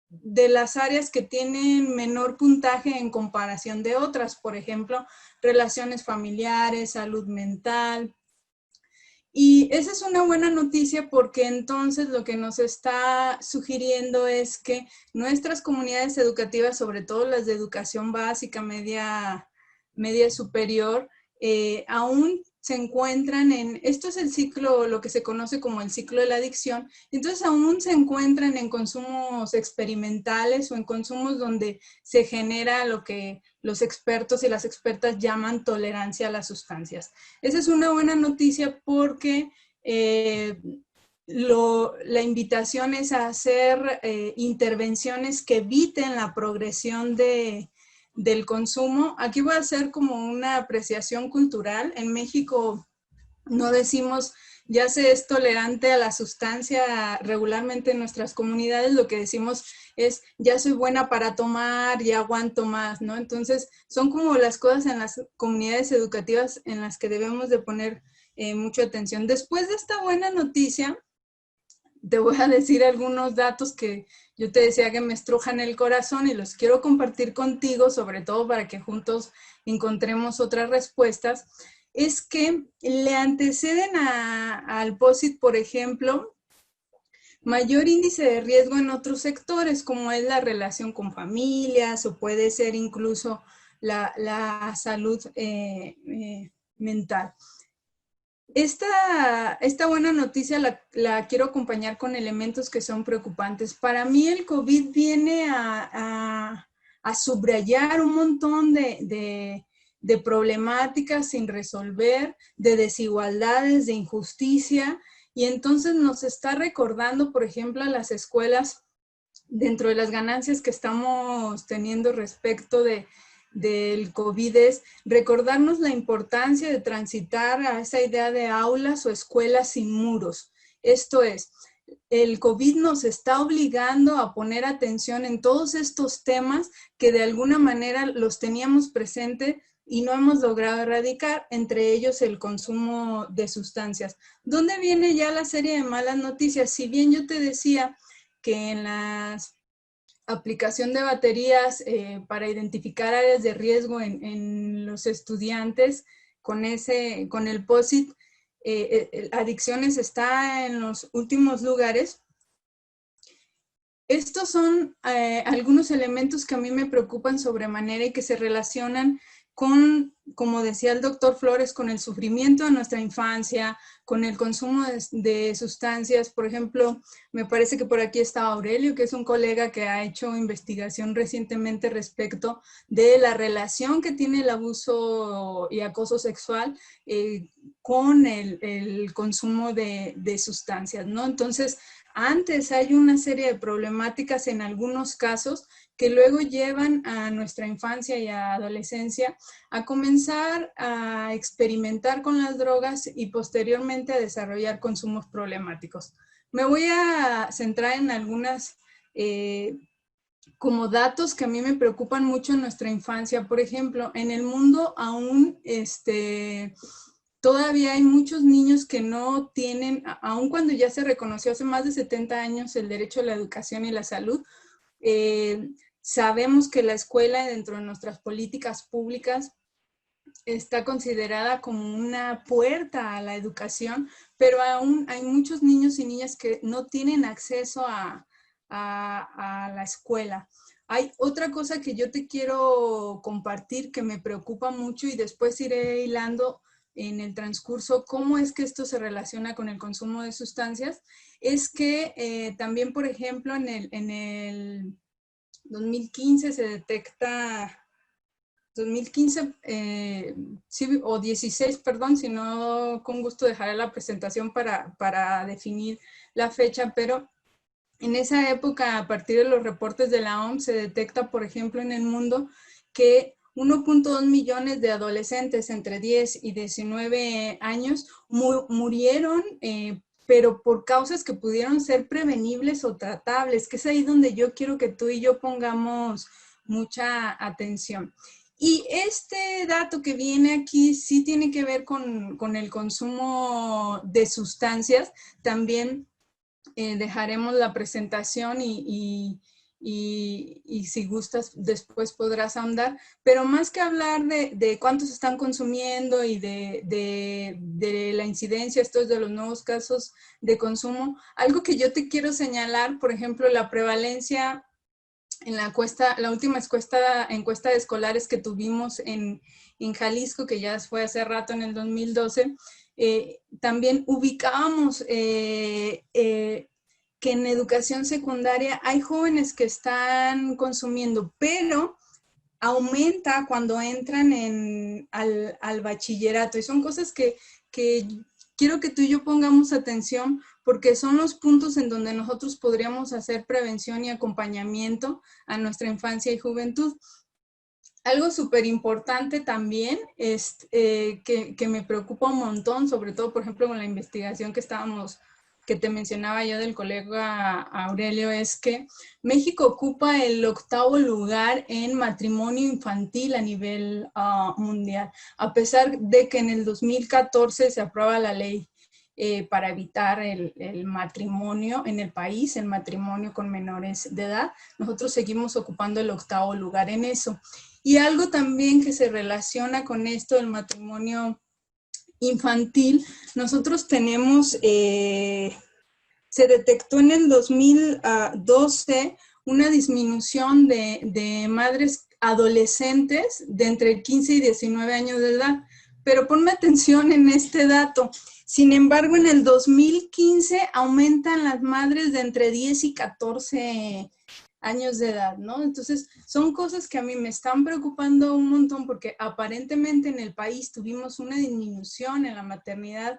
S4: de las áreas que tienen menor puntaje en comparación de otras, por ejemplo, relaciones familiares, salud mental. Y esa es una buena noticia porque entonces lo que nos está sugiriendo es que nuestras comunidades educativas, sobre todo las de educación básica, media superior, aún se encuentran esto es el ciclo, lo que se conoce como el ciclo de la adicción, entonces aún se encuentran en consumos experimentales o en consumos donde se genera lo que los expertos y las expertas llaman tolerancia a las sustancias. Esa es una buena noticia porque la invitación es a hacer intervenciones que eviten la progresión del consumo. Aquí voy a hacer como una apreciación cultural. En México no decimos ya se es tolerante a la sustancia. Regularmente en nuestras comunidades lo que decimos es ya soy buena para tomar, ya aguanto más, ¿no? Entonces son como las cosas en las comunidades educativas en las que debemos de poner mucha atención. Después de esta buena noticia, te voy a decir algunos datos que yo te decía que me estrujan el corazón y los quiero compartir contigo, sobre todo para que juntos encontremos otras respuestas. Es que le anteceden al POSIT, por ejemplo, mayor índice de riesgo en otros sectores, como es la relación con familias o puede ser incluso la salud mental. Esta buena noticia la quiero acompañar con elementos que son preocupantes. Para mí el COVID viene a subrayar un montón de problemáticas sin resolver, de desigualdades, de injusticia, y entonces nos está recordando, por ejemplo, a las escuelas dentro de las ganancias que estamos teniendo respecto del COVID es recordarnos la importancia de transitar a esa idea de aulas o escuelas sin muros. Esto es, el COVID nos está obligando a poner atención en todos estos temas que de alguna manera los teníamos presente y no hemos logrado erradicar, entre ellos el consumo de sustancias. ¿Dónde viene ya la serie de malas noticias? Si bien yo te decía que en la aplicación de baterías para identificar áreas de riesgo en los estudiantes con el POSIT, adicciones está en los últimos lugares. Estos son algunos elementos que a mí me preocupan sobremanera y que se relacionan con, como decía el doctor Flores, con el sufrimiento de nuestra infancia, con el consumo de sustancias. Por ejemplo, me parece que por aquí está Aurelio, que es un colega que ha hecho investigación recientemente respecto de la relación que tiene el abuso y acoso sexual con el consumo de sustancias, ¿no? Entonces, antes hay una serie de problemáticas en algunos casos que luego llevan a nuestra infancia y a adolescencia a comenzar a experimentar con las drogas y posteriormente a desarrollar consumos problemáticos. Me voy a centrar en algunas como datos que a mí me preocupan mucho en nuestra infancia. Por ejemplo, en el mundo aún todavía hay muchos niños que no tienen, aun cuando ya se reconoció hace más de 70 años el derecho a la educación y la salud, sabemos que la escuela dentro de nuestras políticas públicas está considerada como una puerta a la educación, pero aún hay muchos niños y niñas que no tienen acceso a la escuela. Hay otra cosa que yo te quiero compartir que me preocupa mucho y después iré hilando en el transcurso cómo es que esto se relaciona con el consumo de sustancias, es que también, por ejemplo, en el 2015 se detecta, 2015 sí, o 16, perdón, si no, con gusto dejaré la presentación para definir la fecha, pero en esa época, a partir de los reportes de la OMS, se detecta, por ejemplo, en el mundo que 1.2 millones de adolescentes entre 10 y 19 años murieron, pero por causas que pudieron ser prevenibles o tratables, que es ahí donde yo quiero que tú y yo pongamos mucha atención. Y este dato que viene aquí sí tiene que ver con el consumo de sustancias. También dejaremos la presentación y si gustas después podrás ahondar, pero más que hablar de cuántos están consumiendo y de la incidencia, estos de los nuevos casos de consumo, algo que yo te quiero señalar, por ejemplo, la prevalencia en la última encuesta de escolares que tuvimos en Jalisco, que ya fue hace rato en el 2012, también ubicábamos que en educación secundaria hay jóvenes que están consumiendo, pero aumenta cuando entran al bachillerato. Y son cosas que quiero que tú y yo pongamos atención porque son los puntos en donde nosotros podríamos hacer prevención y acompañamiento a nuestra infancia y juventud. Algo súper importante también es que me preocupa un montón, sobre todo, por ejemplo, con la investigación que te mencionaba yo del colega Aurelio, es que México ocupa el 8º lugar en matrimonio infantil a nivel mundial, a pesar de que en el 2014 se aprueba la ley para evitar el matrimonio en el país, el matrimonio con menores de edad. Nosotros seguimos ocupando el 8º lugar en eso. Y algo también que se relaciona con esto del matrimonio infantil, nosotros tenemos, se detectó en el 2012 una disminución de madres adolescentes de entre 15 y 19 años de edad. Pero ponme atención en este dato. Sin embargo, en el 2015 aumentan las madres de entre 10 y 14 años de edad, ¿no? Entonces, son cosas que a mí me están preocupando un montón porque aparentemente en el país tuvimos una disminución en la maternidad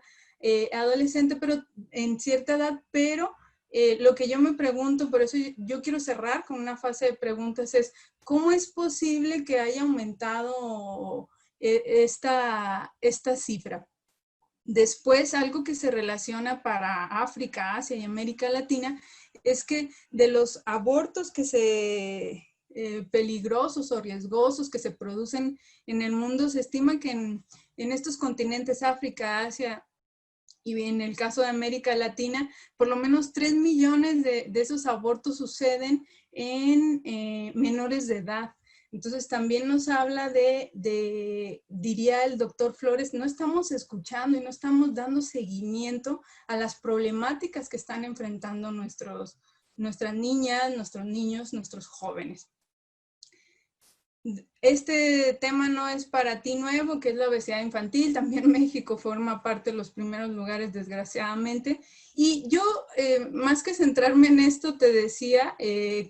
S4: adolescente, pero en cierta edad, pero lo que yo me pregunto, por eso yo quiero cerrar con una fase de preguntas, es ¿cómo es posible que haya aumentado esta cifra? Después, algo que se relaciona para África, Asia y América Latina es que de los abortos peligrosos o riesgosos que se producen en el mundo, se estima que en estos continentes, África, Asia y en el caso de América Latina, por lo menos 3 millones de esos abortos suceden en menores de edad. Entonces también nos habla diría el doctor Flores, no estamos escuchando y no estamos dando seguimiento a las problemáticas que están enfrentando nuestras niñas, nuestros niños, nuestros jóvenes. Este tema no es para ti nuevo, que es la obesidad infantil. También México forma parte de los primeros lugares, desgraciadamente. Y yo, más que centrarme en esto, te decía,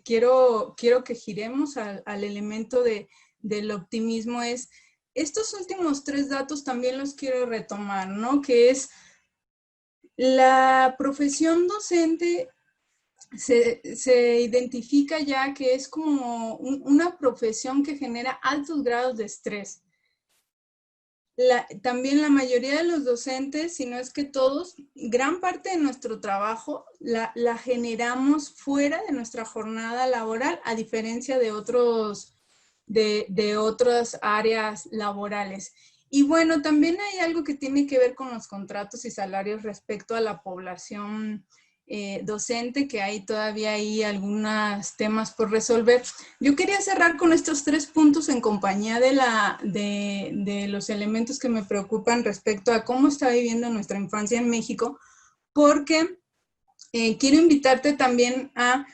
S4: quiero que giremos al elemento del optimismo. Estos últimos 3 datos también los quiero retomar, ¿no? Que es la profesión docente. Se identifica ya que es como una profesión que genera altos grados de estrés. También la mayoría de los docentes, si no es que todos, gran parte de nuestro trabajo la generamos fuera de nuestra jornada laboral, a diferencia de otras áreas laborales. Y bueno, también hay algo que tiene que ver con los contratos y salarios respecto a la población docente, que hay todavía ahí algunos temas por resolver. Yo quería cerrar con estos 3 puntos en compañía de los elementos que me preocupan respecto a cómo está viviendo nuestra infancia en México, porque quiero invitarte también a,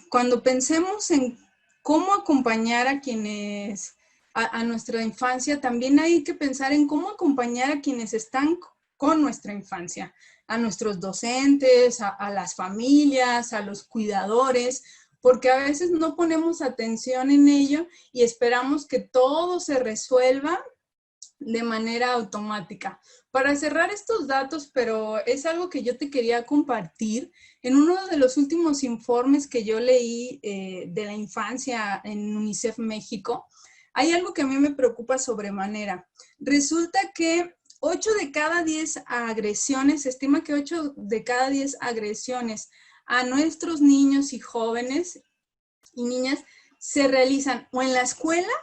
S4: cuando pensemos en cómo acompañar a quienes, a nuestra infancia, también hay que pensar en cómo acompañar a quienes están con nuestra infancia, a nuestros docentes, a las familias, a los cuidadores, porque a veces no ponemos atención en ello y esperamos que todo se resuelva de manera automática. Para cerrar estos datos, pero es algo que yo te quería compartir, en uno de los últimos informes que yo leí de la infancia en UNICEF México, hay algo que a mí me preocupa sobremanera. Resulta que 8 de cada 10 agresiones, se estima que 8 de cada 10 agresiones a nuestros niños y jóvenes y niñas se realizan o en la escuela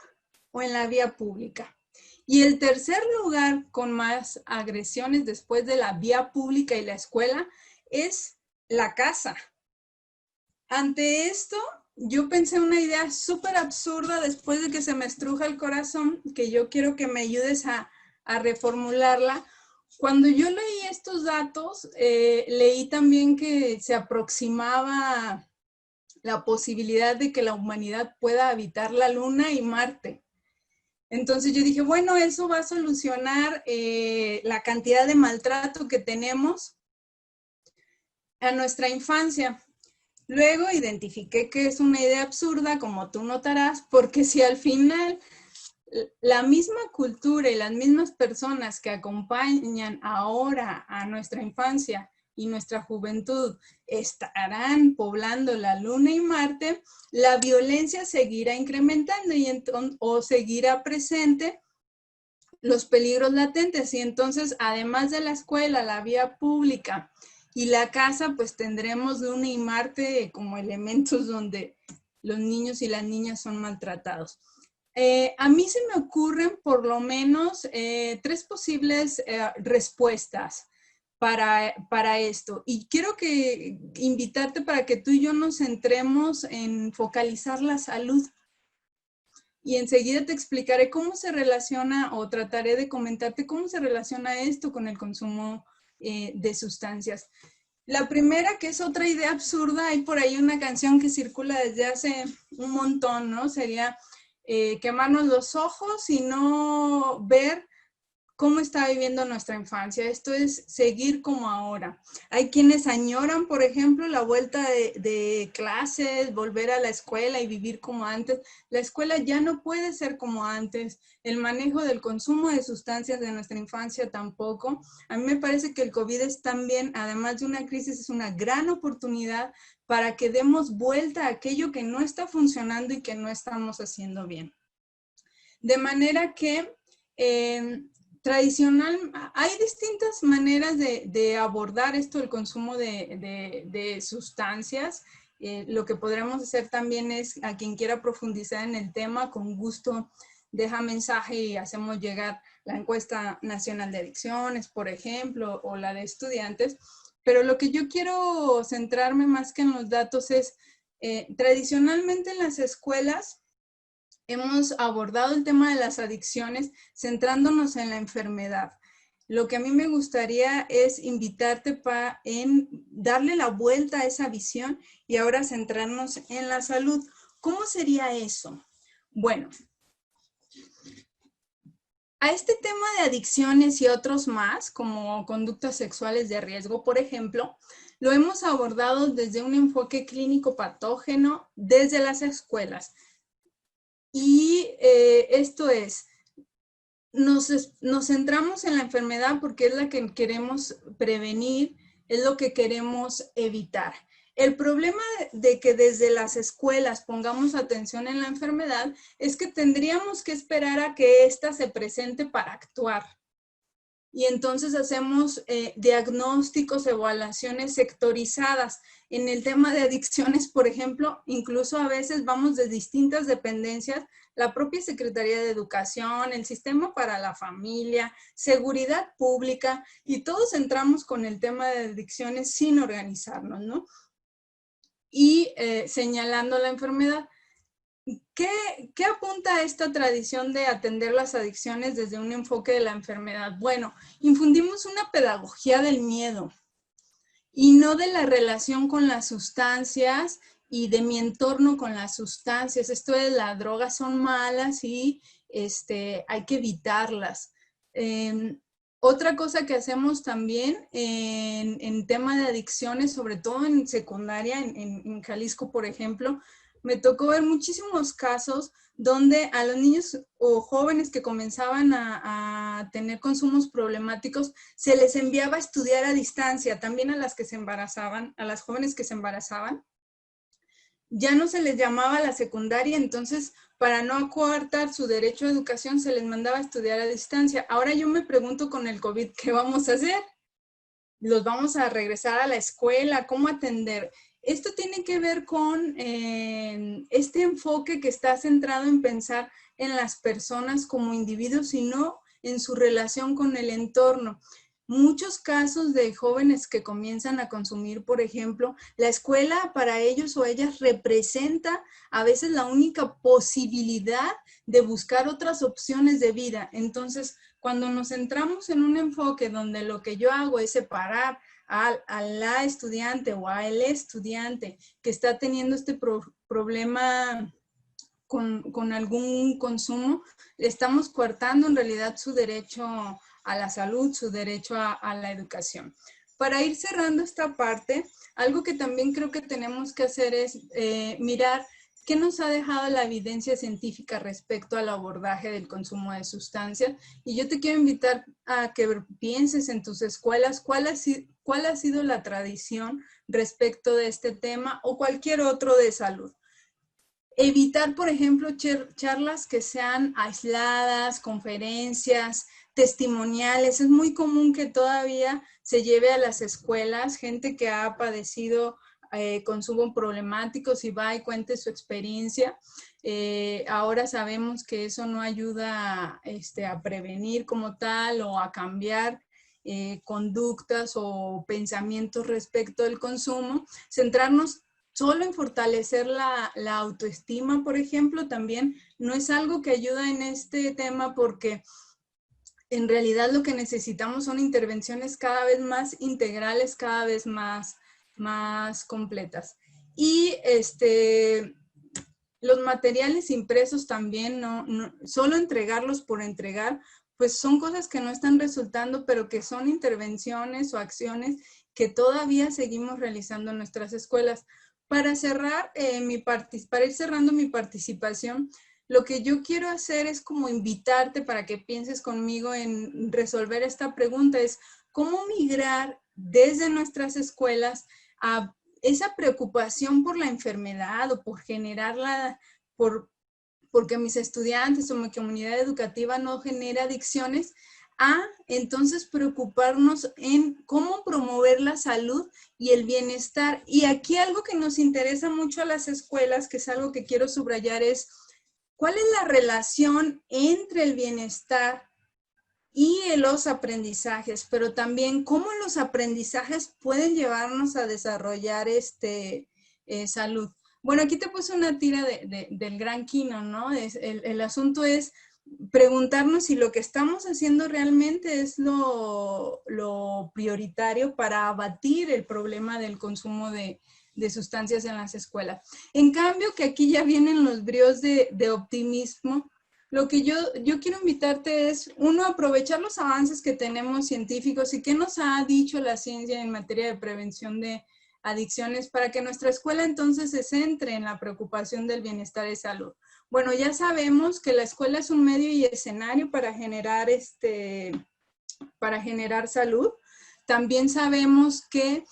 S4: o en la vía pública. Y el tercer lugar con más agresiones después de la vía pública y la escuela es la casa. Ante esto, yo pensé una idea súper absurda después de que se me estruja el corazón, que yo quiero que me ayudes a reformularla. Cuando yo leí estos datos, leí también que se aproximaba la posibilidad de que la humanidad pueda habitar la Luna y Marte. Entonces yo dije, bueno, eso va a solucionar la cantidad de maltrato que tenemos a nuestra infancia. Luego identifiqué que es una idea absurda, como tú notarás, porque si al final la misma cultura y las mismas personas que acompañan ahora a nuestra infancia y nuestra juventud estarán poblando la Luna y Marte, la violencia seguirá incrementando o seguirá presente los peligros latentes. Y entonces, además de la escuela, la vía pública y la casa, pues tendremos Luna y Marte como elementos donde los niños y las niñas son maltratados. A mí se me ocurren por lo menos 3 posibles respuestas para esto. Y quiero invitarte para que tú y yo nos centremos en focalizar la salud. Y enseguida te explicaré cómo se relaciona, o trataré de comentarte cómo se relaciona esto con el consumo de sustancias. La primera, que es otra idea absurda, hay por ahí una canción que circula desde hace un montón, ¿no? Sería quemarnos los ojos y no ver cómo está viviendo nuestra infancia. Esto es seguir como ahora. Hay quienes añoran, por ejemplo, la vuelta de clases, volver a la escuela y vivir como antes. La escuela ya no puede ser como antes. El manejo del consumo de sustancias de nuestra infancia tampoco. A mí me parece que el COVID es también, además de una crisis, es una gran oportunidad para que demos vuelta a aquello que no está funcionando y que no estamos haciendo bien. De manera que tradicional, hay distintas maneras de abordar esto, el consumo de sustancias. Lo que podremos hacer también es, a quien quiera profundizar en el tema, con gusto deja mensaje y hacemos llegar la encuesta nacional de adicciones, por ejemplo, o la de estudiantes. Pero lo que yo quiero centrarme más que en los datos es, tradicionalmente en las escuelas, hemos abordado el tema de las adicciones centrándonos en la enfermedad. Lo que a mí me gustaría es invitarte en darle la vuelta a esa visión y ahora centrarnos en la salud. ¿Cómo sería eso? Bueno, a este tema de adicciones y otros más, como conductas sexuales de riesgo, por ejemplo, lo hemos abordado desde un enfoque clínico patógeno desde las escuelas. Y esto es, nos centramos en la enfermedad porque es la que queremos prevenir, es lo que queremos evitar. El problema de que desde las escuelas pongamos atención en la enfermedad es que tendríamos que esperar a que ésta se presente para actuar. Y entonces hacemos diagnósticos, evaluaciones sectorizadas. En el tema de adicciones, por ejemplo, incluso a veces vamos de distintas dependencias, la propia Secretaría de Educación, el Sistema para la Familia, Seguridad Pública, y todos entramos con el tema de adicciones sin organizarnos, ¿no? Y señalando la enfermedad. ¿Qué apunta esta tradición de atender las adicciones desde un enfoque de la enfermedad? Bueno, infundimos una pedagogía del miedo y no de la relación con las sustancias y de mi entorno con las sustancias. Esto de las drogas son malas y hay que evitarlas. Otra cosa que hacemos también en tema de adicciones, sobre todo en secundaria, en Jalisco, por ejemplo, me tocó ver muchísimos casos donde a los niños o jóvenes que comenzaban a tener consumos problemáticos, se les enviaba a estudiar a distancia, también a las que se embarazaban, a las jóvenes que se embarazaban. Ya no se les llamaba a la secundaria, entonces para no coartar su derecho a educación se les mandaba a estudiar a distancia. Ahora yo me pregunto con el COVID, ¿qué vamos a hacer? ¿Los vamos a regresar a la escuela? ¿Cómo atender? Esto tiene que ver con este enfoque que está centrado en pensar en las personas como individuos y no en su relación con el entorno. Muchos casos de jóvenes que comienzan a consumir, por ejemplo, la escuela para ellos o ellas representa a veces la única posibilidad de buscar otras opciones de vida. Entonces, cuando nos centramos en un enfoque donde lo que yo hago es separar a la estudiante o al estudiante que está teniendo este problema con algún consumo, estamos coartando en realidad su derecho a la salud, su derecho a la educación. Para ir cerrando esta parte, algo que también creo que tenemos que hacer es mirar qué nos ha dejado la evidencia científica respecto al abordaje del consumo de sustancias. Y yo te quiero invitar a que pienses en tus escuelas cuál ha sido la tradición respecto de este tema o cualquier otro de salud. Evitar, por ejemplo, charlas que sean aisladas, conferencias, testimoniales. Es muy común que todavía se lleve a las escuelas gente que ha padecido consumo problemáticos y va y cuente su experiencia. Ahora sabemos que eso no ayuda a prevenir como tal o a cambiar conductas o pensamientos respecto al consumo. Centrarnos solo en fortalecer la autoestima, por ejemplo, también no es algo que ayuda en este tema porque en realidad lo que necesitamos son intervenciones cada vez más integrales, cada vez más completas. Y los materiales impresos también, no solo entregarlos por entregar, pues son cosas que no están resultando, pero que son intervenciones o acciones que todavía seguimos realizando en nuestras escuelas. Para cerrar, para ir cerrando mi participación, lo que yo quiero hacer es como invitarte para que pienses conmigo en resolver esta pregunta, es cómo migrar desde nuestras escuelas a esa preocupación por la enfermedad o por generarla, porque mis estudiantes o mi comunidad educativa no genera adicciones, a entonces preocuparnos en cómo promover la salud y el bienestar. Y aquí algo que nos interesa mucho a las escuelas, que es algo que quiero subrayar, es ¿cuál es la relación entre el bienestar y los aprendizajes? Pero también cómo los aprendizajes pueden llevarnos a desarrollar salud. Bueno, aquí te puse una tira del gran Quino, ¿no? El asunto es preguntarnos si lo que estamos haciendo realmente es lo prioritario para abatir el problema del consumo de sustancias en las escuelas. En cambio, que aquí ya vienen los bríos de optimismo, lo que yo quiero invitarte es, uno, aprovechar los avances que tenemos científicos y qué nos ha dicho la ciencia en materia de prevención de adicciones para que nuestra escuela entonces se centre en la preocupación del bienestar y salud. Bueno, ya sabemos que la escuela es un medio y escenario para generar salud. También sabemos que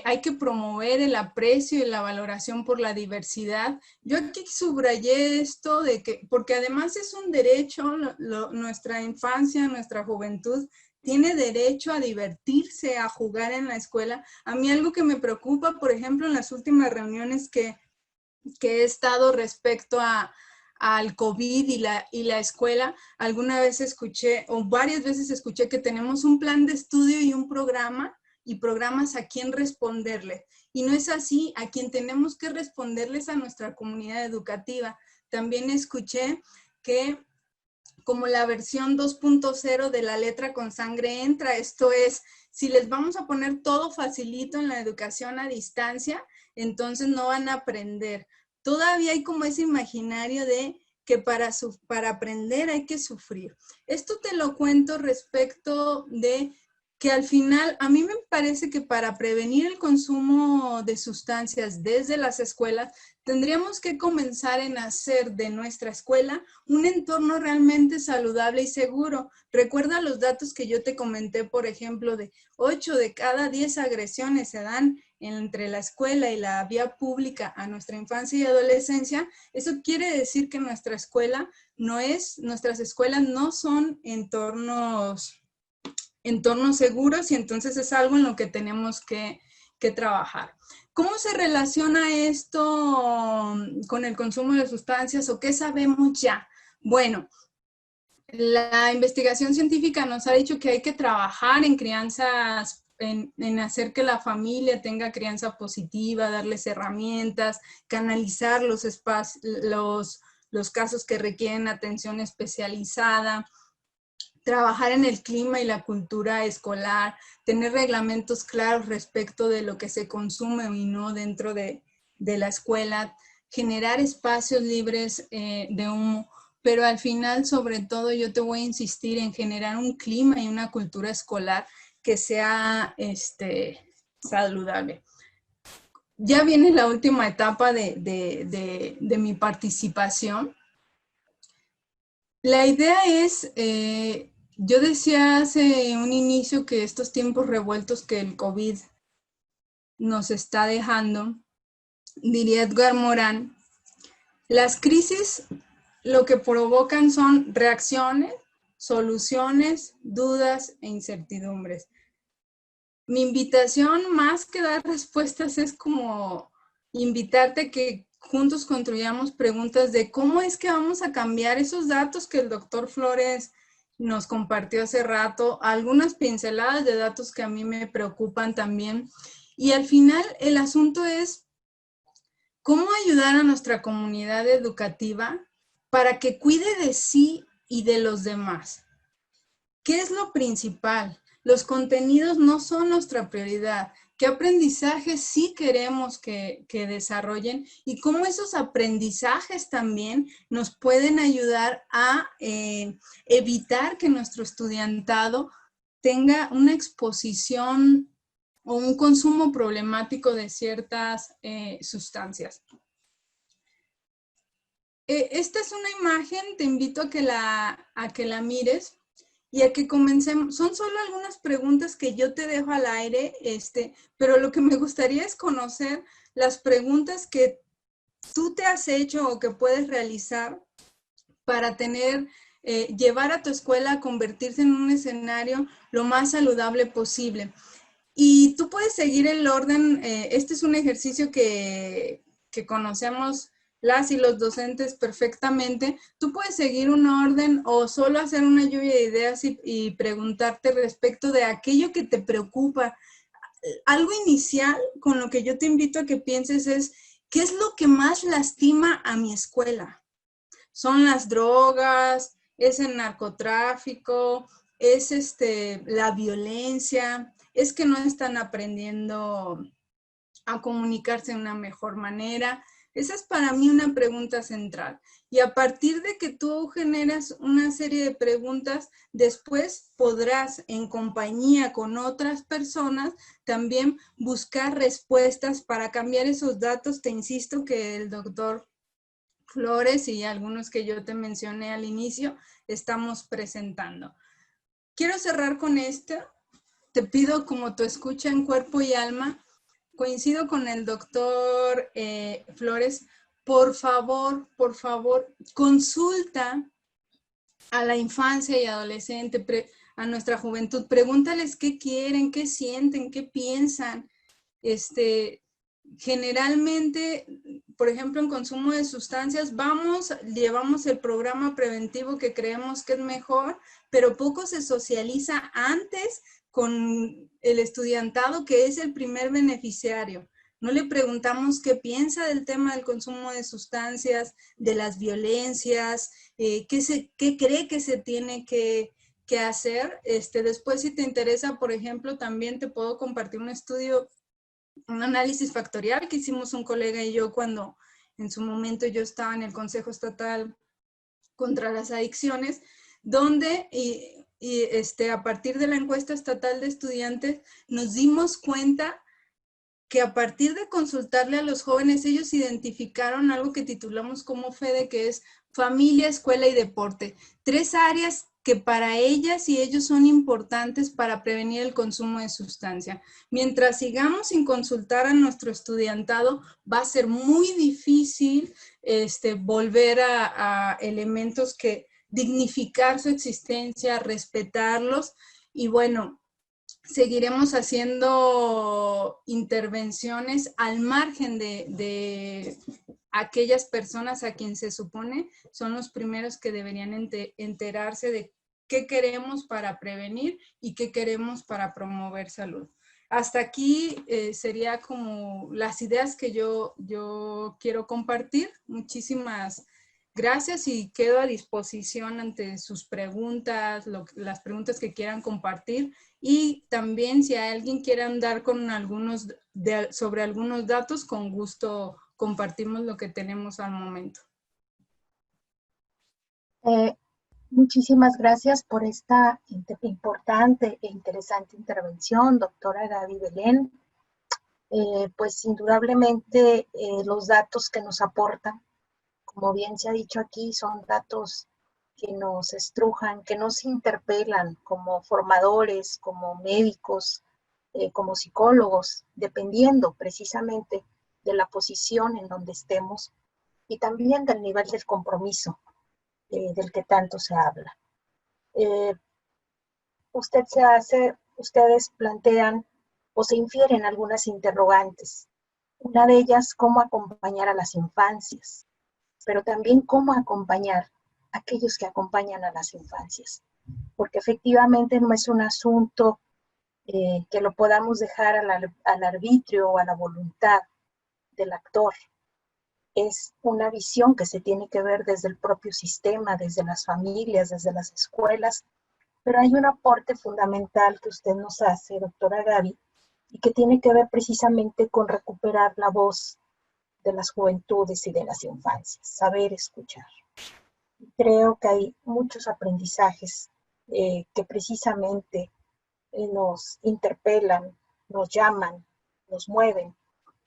S4: hay que promover el aprecio y la valoración por la diversidad. Yo aquí subrayé esto porque además es un derecho, nuestra infancia, nuestra juventud tiene derecho a divertirse, a jugar en la escuela. A mí algo que me preocupa, por ejemplo, en las últimas reuniones que he estado respecto al COVID y la escuela, alguna vez escuché, o varias veces escuché que tenemos un plan de estudio y un programa, y programas a quién responderle. Y no es así, a quien tenemos que responderles a nuestra comunidad educativa. También escuché que como la versión 2.0 de la letra con sangre entra, esto es, si les vamos a poner todo facilito en la educación a distancia, entonces no van a aprender. Todavía hay como ese imaginario de que para aprender hay que sufrir. Esto te lo cuento respecto de que al final a mí me parece que para prevenir el consumo de sustancias desde las escuelas, tendríamos que comenzar en hacer de nuestra escuela un entorno realmente saludable y seguro. Recuerda los datos que yo te comenté, por ejemplo, de 8 de cada 10 agresiones se dan entre la escuela y la vía pública a nuestra infancia y adolescencia. Eso quiere decir que nuestras escuelas no son entornos seguros y entonces es algo en lo que tenemos que trabajar. ¿Cómo se relaciona esto con el consumo de sustancias o qué sabemos ya? Bueno, la investigación científica nos ha dicho que hay que trabajar en crianzas, en hacer que la familia tenga crianza positiva, darles herramientas, canalizar los casos que requieren atención especializada, trabajar en el clima y la cultura escolar, tener reglamentos claros respecto de lo que se consume y no dentro de la escuela, generar espacios libres de humo, pero al final, sobre todo, yo te voy a insistir en generar un clima y una cultura escolar que sea saludable. Ya viene la última etapa de mi participación. La idea es, yo decía hace un inicio que estos tiempos revueltos que el COVID nos está dejando, diría Edgar Morin, las crisis lo que provocan son reacciones, soluciones, dudas e incertidumbres. Mi invitación, más que dar respuestas, es como invitarte a que juntos construyamos preguntas de cómo es que vamos a cambiar esos datos que el doctor Flores nos compartió hace rato, algunas pinceladas de datos que a mí me preocupan también. Y al final el asunto es cómo ayudar a nuestra comunidad educativa para que cuide de sí y de los demás. ¿Qué es lo principal? Los contenidos no son nuestra prioridad. qué aprendizajes sí queremos que desarrollen y cómo esos aprendizajes también nos pueden ayudar a evitar que nuestro estudiantado tenga una exposición o un consumo problemático de ciertas sustancias. Esta es una imagen, te invito a que la mires y a que comencemos. Son solo algunas preguntas que yo te dejo al aire, pero lo que me gustaría es conocer las preguntas que tú te has hecho o que puedes realizar para llevar a tu escuela a convertirse en un escenario lo más saludable posible. Y tú puedes seguir el orden. Este es un ejercicio que conocemos las y los docentes perfectamente. Tú puedes seguir un orden o solo hacer una lluvia de ideas y preguntarte respecto de aquello que te preocupa. Algo inicial con lo que yo te invito a que pienses es, ¿qué es lo que más lastima a mi escuela? ¿Son las drogas? ¿Es el narcotráfico? ¿Es la violencia? ¿Es que no están aprendiendo a comunicarse de una mejor manera? Esa es para mí una pregunta central. Y a partir de que tú generas una serie de preguntas, después podrás, en compañía con otras personas, también buscar respuestas para cambiar esos datos. Te insisto que el doctor Flores y algunos que yo te mencioné al inicio estamos presentando. Quiero cerrar con esto. Te pido, como tu escucha en cuerpo y alma, coincido con el doctor Flores, por favor, consulta a la infancia y adolescente, a nuestra juventud, pregúntales qué quieren, qué sienten, qué piensan. Generalmente, por ejemplo, en consumo de sustancias, llevamos el programa preventivo que creemos que es mejor, pero poco se socializa antes con el estudiantado, que es el primer beneficiario. No le preguntamos qué piensa del tema del consumo de sustancias, de las violencias, qué cree que se tiene que hacer. Después, si te interesa, por ejemplo, también te puedo compartir un análisis factorial que hicimos un colega y yo cuando en su momento yo estaba en el Consejo Estatal contra las Adicciones, donde a partir de la encuesta estatal de estudiantes nos dimos cuenta que a partir de consultarle a los jóvenes, ellos identificaron algo que titulamos como FEDE, que es familia, escuela y deporte. 3 áreas que para ellas y ellos son importantes para prevenir el consumo de sustancia. Mientras sigamos sin consultar a nuestro estudiantado, va a ser muy difícil volver a elementos que dignificar su existencia, respetarlos y bueno, seguiremos haciendo intervenciones al margen de aquellas personas a quien se supone son los primeros que deberían enterarse de qué queremos para prevenir y qué queremos para promover salud. Hasta aquí sería como las ideas que yo quiero compartir. Muchísimas gracias y quedo a disposición ante sus preguntas, las preguntas que quieran compartir. Y también si alguien quiere andar con sobre algunos datos, con gusto compartimos lo que tenemos al momento.
S2: Muchísimas gracias por esta importante e interesante intervención, doctora Gaby Belén. Pues indudablemente los datos que nos aportan, como bien se ha dicho aquí, son datos que nos estrujan, que nos interpelan como formadores, como médicos, como psicólogos, dependiendo precisamente de la posición en donde estemos y también del nivel del compromiso del que tanto se habla. Ustedes plantean o se infieren algunas interrogantes. Una de ellas, cómo acompañar a las infancias, pero también cómo acompañar a aquellos que acompañan a las infancias. Porque efectivamente no es un asunto que lo podamos dejar al arbitrio o a la voluntad del actor. Es una visión que se tiene que ver desde el propio sistema, desde las familias, desde las escuelas, pero hay un aporte fundamental que usted nos hace, doctora Gaby, y que tiene que ver precisamente con recuperar la voz de las juventudes y de las infancias, saber escuchar. Creo que hay muchos aprendizajes que precisamente nos interpelan, nos llaman, nos mueven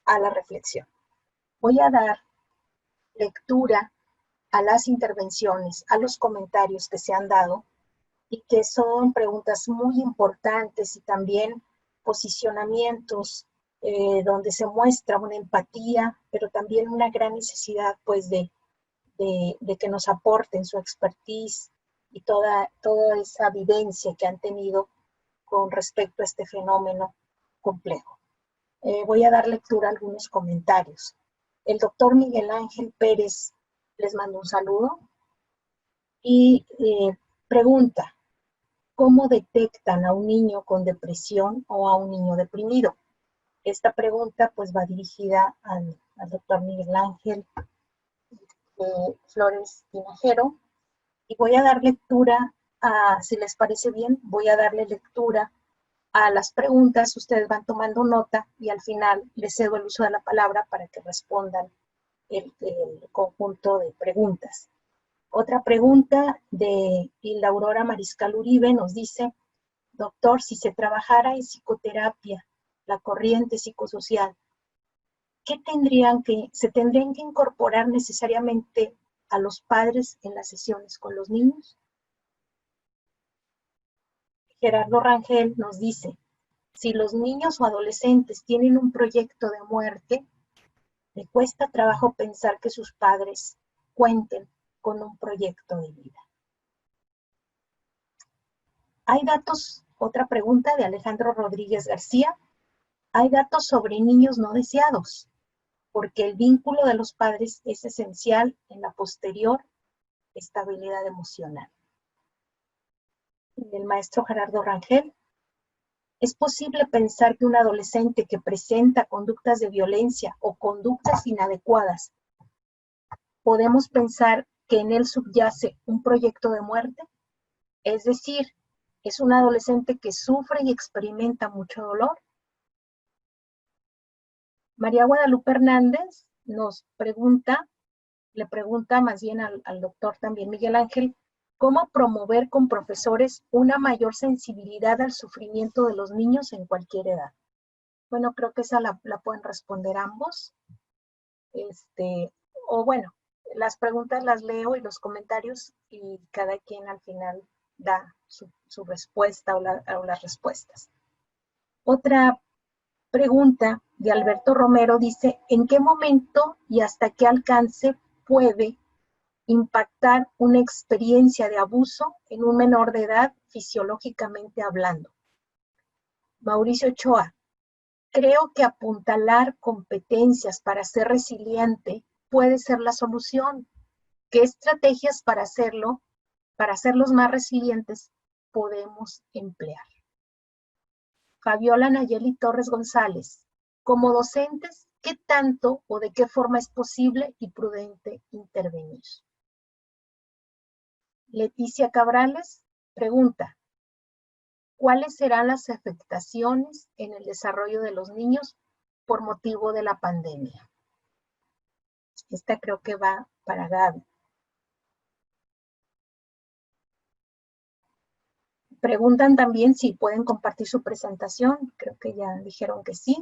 S2: a la reflexión. Voy a dar lectura a las intervenciones, a los comentarios que se han dado y que son preguntas muy importantes y también posicionamientos donde se muestra una empatía, pero también una gran necesidad pues de que nos aporten su expertise y toda esa vivencia que han tenido con respecto a este fenómeno complejo. Voy a dar lectura a algunos comentarios. El doctor Miguel Ángel Pérez les mando un saludo y pregunta, ¿cómo detectan a un niño con depresión o a un niño deprimido? Esta pregunta pues va dirigida al doctor Miguel Ángel Flores Tinajero y voy a dar lectura si les parece bien, voy a darle lectura a las preguntas, ustedes van tomando nota y al final les cedo el uso de la palabra para que respondan el conjunto de preguntas. Otra pregunta de Hilda Aurora Mariscal Uribe nos dice, doctor, si se trabajara en psicoterapia, la corriente psicosocial, ¿qué se tendrían que incorporar necesariamente a los padres en las sesiones con los niños? Gerardo Rangel nos dice, si los niños o adolescentes tienen un proyecto de muerte, le cuesta trabajo pensar que sus padres cuenten con un proyecto de vida. Hay datos, otra pregunta de Alejandro Rodríguez García, hay datos sobre niños no deseados, porque el vínculo de los padres es esencial en la posterior estabilidad emocional. El maestro Gerardo Rangel, ¿es posible pensar que un adolescente que presenta conductas de violencia o conductas inadecuadas, podemos pensar que en él subyace un proyecto de muerte? Es decir, ¿es un adolescente que sufre y experimenta mucho dolor? María Guadalupe Hernández nos pregunta, le pregunta más bien al doctor también Miguel Ángel, ¿cómo promover con profesores una mayor sensibilidad al sufrimiento de los niños en cualquier edad? Bueno, creo que esa la pueden responder ambos. O bueno, las preguntas las leo y los comentarios y cada quien al final da su respuesta o las respuestas. Otra pregunta de Alberto Romero dice, ¿en qué momento y hasta qué alcance puede impactar una experiencia de abuso en un menor de edad fisiológicamente hablando? Mauricio Ochoa, creo que apuntalar competencias para ser resiliente puede ser la solución. ¿Qué estrategias para hacerlo, para hacerlos más resilientes, podemos emplear? Fabiola Nayeli Torres González, como docentes, ¿qué tanto o de qué forma es posible y prudente intervenir? Leticia Cabrales pregunta, ¿cuáles serán las afectaciones en el desarrollo de los niños por motivo de la pandemia? Esta creo que va para Gaby. Preguntan también si pueden compartir su presentación. Creo que ya dijeron que sí.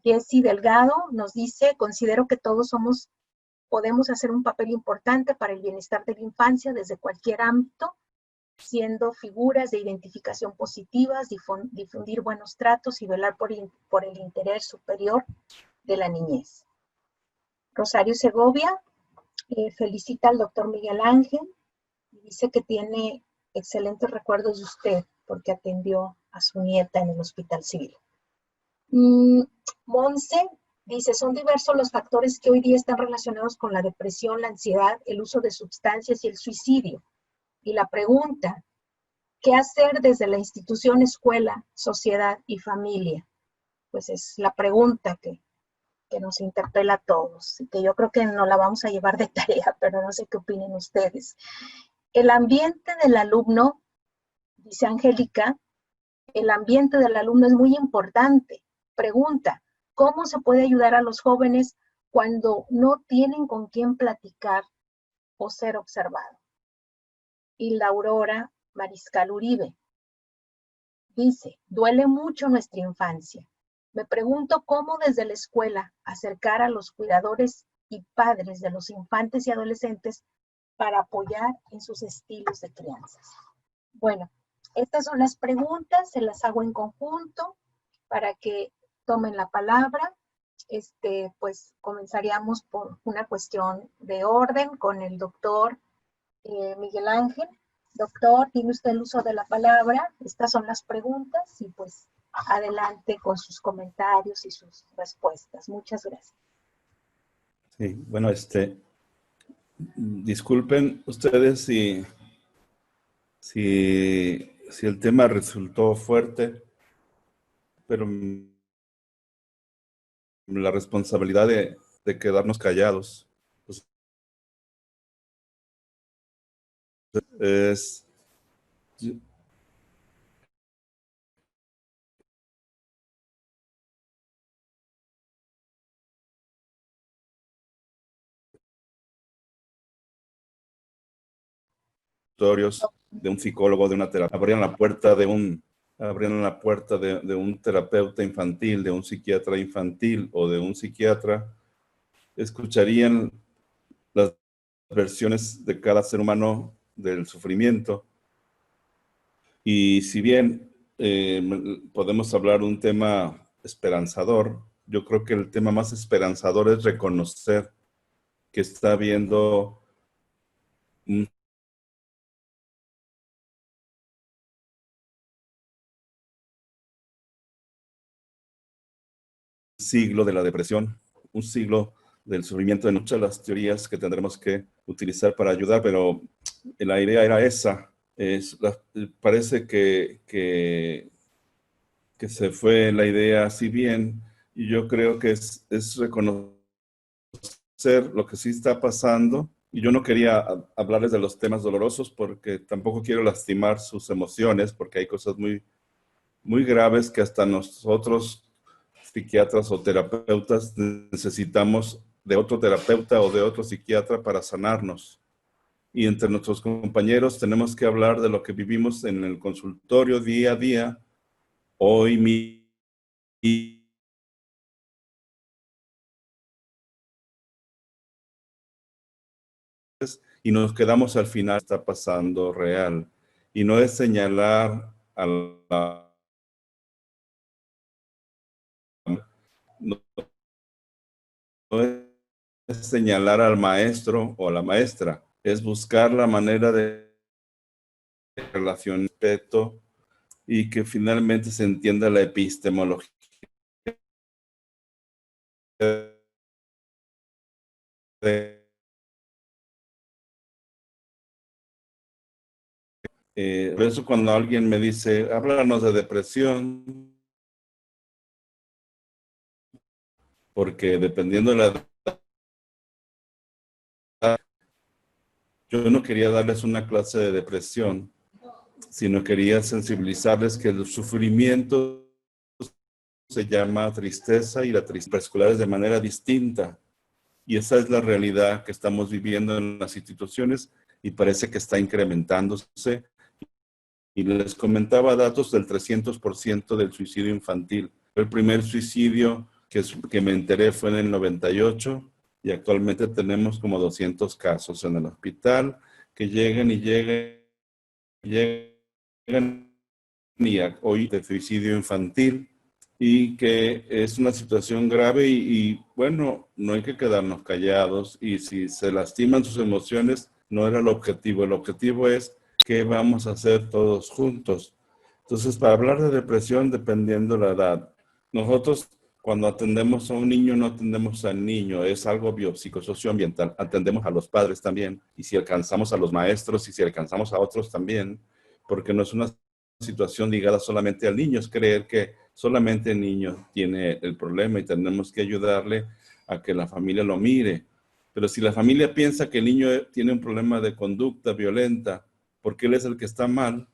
S2: Jessie Delgado nos dice, considero que todos podemos hacer un papel importante para el bienestar de la infancia desde cualquier ámbito, siendo figuras de identificación positivas, difundir buenos tratos y velar por el interés superior de la niñez. Rosario Segovia felicita al doctor Miguel Ángel y dice que tiene excelentes recuerdos de usted porque atendió a su nieta en el Hospital Civil. Monse dice, son diversos los factores que hoy día están relacionados con la depresión, la ansiedad, el uso de sustancias y el suicidio. Y la pregunta, ¿qué hacer desde la institución, escuela, sociedad y familia? Pues es la pregunta que nos interpela a todos, y que yo creo que no la vamos a llevar de tarea, pero no sé qué opinen ustedes. El ambiente del alumno, dice Angélica, el ambiente del alumno es muy importante. Pregunta, ¿cómo se puede ayudar a los jóvenes cuando no tienen con quién platicar o ser observado? Y la Aurora Mariscal Uribe dice, duele mucho nuestra infancia. Me pregunto cómo desde la escuela acercar a los cuidadores y padres de los infantes y adolescentes para apoyar en sus estilos de crianza. Bueno, estas son las preguntas, se las hago en conjunto para que tomen la palabra. Pues comenzaríamos por una cuestión de orden con el doctor Miguel Ángel. Doctor, tiene usted el uso de la palabra. Estas son las preguntas y pues adelante con sus comentarios y sus respuestas. Muchas gracias.
S3: Sí, bueno, disculpen ustedes si el tema resultó fuerte, pero la responsabilidad de quedarnos callados pues, es de un psicólogo, de una terapeuta, abrían la puerta de un terapeuta infantil, de un psiquiatra infantil o de un psiquiatra, escucharían las versiones de cada ser humano del sufrimiento. Y si bien podemos hablar de un tema esperanzador, yo creo que el tema más esperanzador es reconocer que está habiendo un siglo de la depresión, un siglo del sufrimiento, de muchas de las teorías que tendremos que utilizar para ayudar, pero la idea era esa. Parece que se fue la así así bien, y yo creo que es reconocer lo que sí está pasando. Y yo no quería hablarles de los temas dolorosos porque tampoco quiero lastimar sus emociones, porque hay cosas muy, muy graves que hasta nosotros, psiquiatras o terapeutas, necesitamos de otro terapeuta o de otro psiquiatra para sanarnos. Y entre nuestros compañeros tenemos que hablar de lo que vivimos en el consultorio día a día, hoy mismo. Y nos quedamos al final, está pasando real. Y no es señalar a no es señalar al maestro o a la maestra, es buscar la manera de relación, respeto, y que finalmente se entienda la epistemología por eso cuando alguien me dice, háblanos de depresión, porque dependiendo de la edad, yo no quería darles una clase de depresión, sino quería sensibilizarles que el sufrimiento se llama tristeza y la tristeza preescolar es de manera distinta. Y esa es la realidad que estamos viviendo en las instituciones y parece que está incrementándose. Y les comentaba datos del 300% del suicidio infantil. El primer suicidio que me enteré fue en el 98 y actualmente tenemos como 200 casos en el hospital que llegan y hoy de suicidio infantil, y que es una situación grave y bueno, no hay que quedarnos callados, y si se lastiman sus emociones, no era el objetivo es qué vamos a hacer todos juntos. Entonces, para hablar de depresión, dependiendo la edad, nosotros cuando atendemos a un niño no atendemos al niño, es algo biopsicosocioambiental, atendemos a los padres también, y si alcanzamos a los maestros y si alcanzamos a otros también, porque no es una situación ligada solamente al niño, es creer que solamente el niño tiene el problema y tenemos que ayudarle a que la familia lo mire. Pero si la familia piensa que el niño tiene un problema de conducta violenta porque él es el que está mal,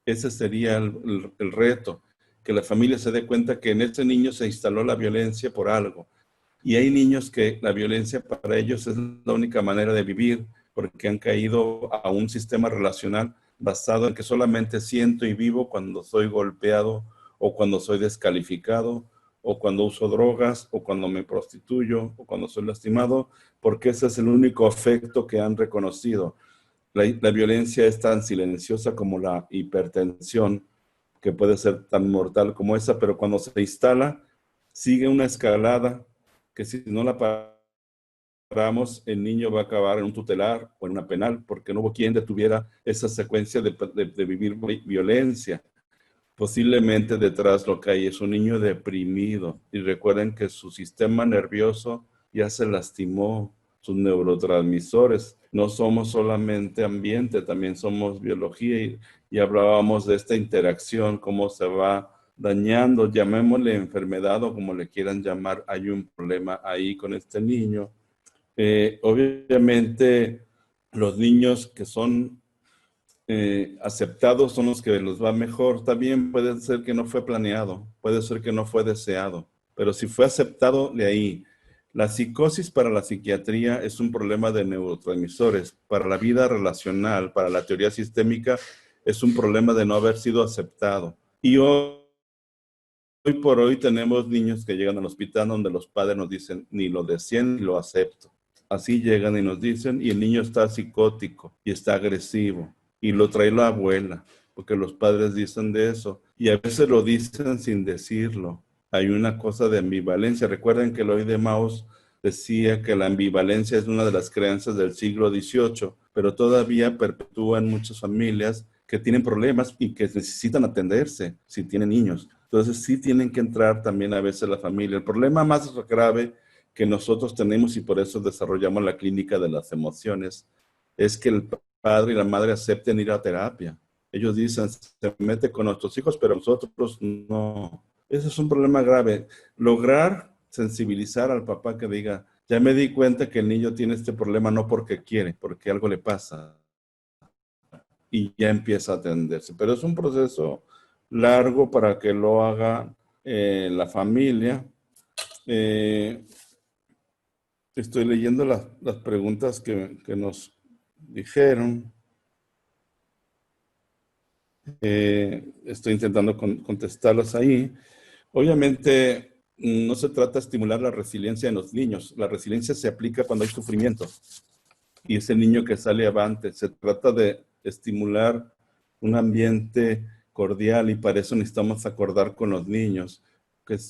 S3: ese sería el reto. que la familia se dé cuenta que en este niño se instaló la violencia por algo. Y hay niños que la violencia para ellos es la única manera de vivir, porque han caído a un sistema relacional basado en que solamente siento y vivo cuando soy golpeado o cuando soy descalificado o cuando uso drogas o cuando me prostituyo o cuando soy lastimado, porque ese es el único afecto que han reconocido. La violencia es tan silenciosa como la hipertensión, que puede ser tan mortal como esa, pero cuando se instala, sigue una escalada que si no la paramos, el niño va a acabar en un tutelar o en una penal, porque no hubo quien detuviera esa secuencia de vivir violencia. Posiblemente detrás lo que hay es un niño deprimido. Y recuerden que su sistema nervioso ya se lastimó, sus neurotransmisores. No somos solamente ambiente, también somos biología. Y hablábamos de esta interacción, cómo se va dañando, llamémosle enfermedad o como le quieran llamar. Hay un problema ahí con este niño. Obviamente, los niños que son aceptados son los que los va mejor. También puede ser que no fue planeado, puede ser que no fue deseado, pero si fue aceptado, de ahí. La psicosis para la psiquiatría es un problema de neurotransmisores. Para la vida relacional, para la teoría sistémica, es un problema de no haber sido aceptado. Y hoy por hoy tenemos niños que llegan al hospital donde los padres nos dicen, ni lo desean ni lo acepto. Así llegan y nos dicen, y el niño está psicótico y está agresivo. Y lo trae la abuela, porque los padres dicen de eso. Y a veces lo dicen sin decirlo. Hay una cosa de ambivalencia. Recuerden que Eloy de Maus decía que la ambivalencia es una de las creencias del siglo XVIII, pero todavía perpetúa en muchas familias que tienen problemas y que necesitan atenderse si tienen niños. Entonces sí tienen que entrar también a veces la familia. El problema más grave que nosotros tenemos, y por eso desarrollamos la clínica de las emociones, es que el padre y la madre acepten ir a terapia. Ellos dicen, se mete con nuestros hijos, pero nosotros no. Ese es un problema grave. Lograr sensibilizar al papá que diga, ya me di cuenta que el niño tiene este problema no porque quiere, porque algo le pasa. Y ya empieza a atenderse. Pero es un proceso largo para que lo haga la familia. Estoy leyendo las preguntas que nos dijeron. Estoy intentando contestarlas ahí. Obviamente, no se trata de estimular la resiliencia en los niños. La resiliencia se aplica cuando hay sufrimiento. Y es el niño que sale avante. Se trata de estimular un ambiente cordial y para eso necesitamos acordar con los niños.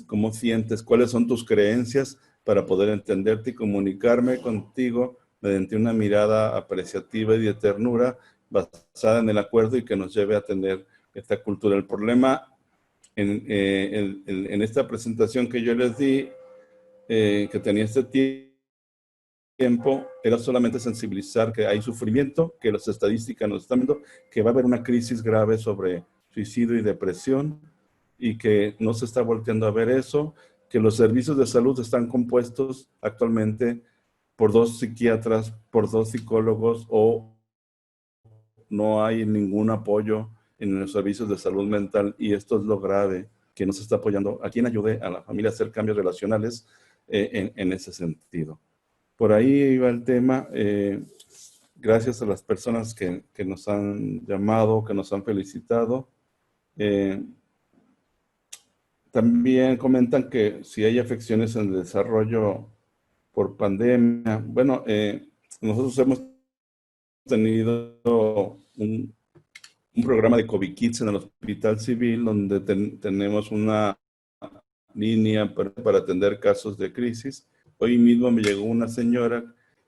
S3: ¿Cómo sientes? ¿Cuáles son tus creencias para poder entenderte y comunicarme contigo mediante una mirada apreciativa y de ternura basada en el acuerdo y que nos lleve a tener esta cultura? El problema en esta presentación que yo les di, que tenía este tiempo, era solamente sensibilizar que hay sufrimiento, que las estadísticas nos están viendo, que va a haber una crisis grave sobre suicidio y depresión y que no se está volteando a ver eso, que los servicios de salud están compuestos actualmente por 2 psiquiatras, por 2 psicólogos o no hay ningún apoyo en los servicios de salud mental y esto es lo grave, que no se está apoyando a quien ayude a la familia a hacer cambios relacionales en ese sentido. Por ahí iba el tema. Gracias a las personas que nos han llamado, que nos han felicitado. También comentan que si hay afecciones en el desarrollo por pandemia. Bueno, nosotros hemos tenido un programa de COVID Kids en el Hospital Civil donde tenemos una línea para atender casos de crisis. Hoy mismo me llegó una señora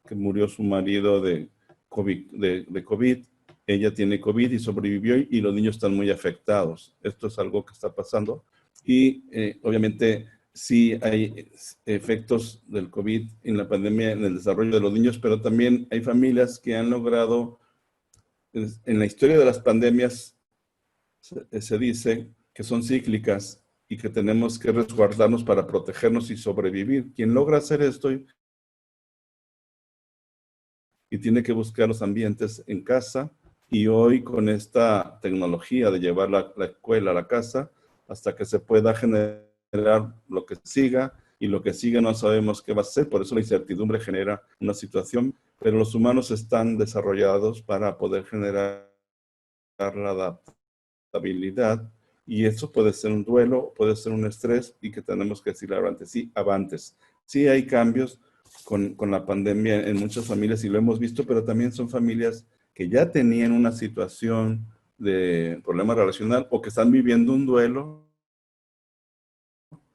S3: que murió su marido de COVID. Ella tiene COVID y sobrevivió y los niños están muy afectados. Esto es algo que está pasando y obviamente sí hay efectos del COVID en la pandemia en el desarrollo de los niños, pero también hay familias que han logrado, en la historia de las pandemias se dice que son cíclicas y que tenemos que resguardarnos para protegernos y sobrevivir. Quien logra hacer esto y tiene que buscar los ambientes en casa, y hoy con esta tecnología de llevar la escuela a la casa, hasta que se pueda generar lo que siga, y lo que sigue no sabemos qué va a ser. Por eso la incertidumbre genera una situación, pero los humanos están desarrollados para poder generar la adaptabilidad, y eso puede ser un duelo, puede ser un estrés, y que tenemos que decirle avantes. Sí, avantes. Sí hay cambios con la pandemia en muchas familias, y lo hemos visto, pero también son familias que ya tenían una situación de problema relacional o que están viviendo un duelo,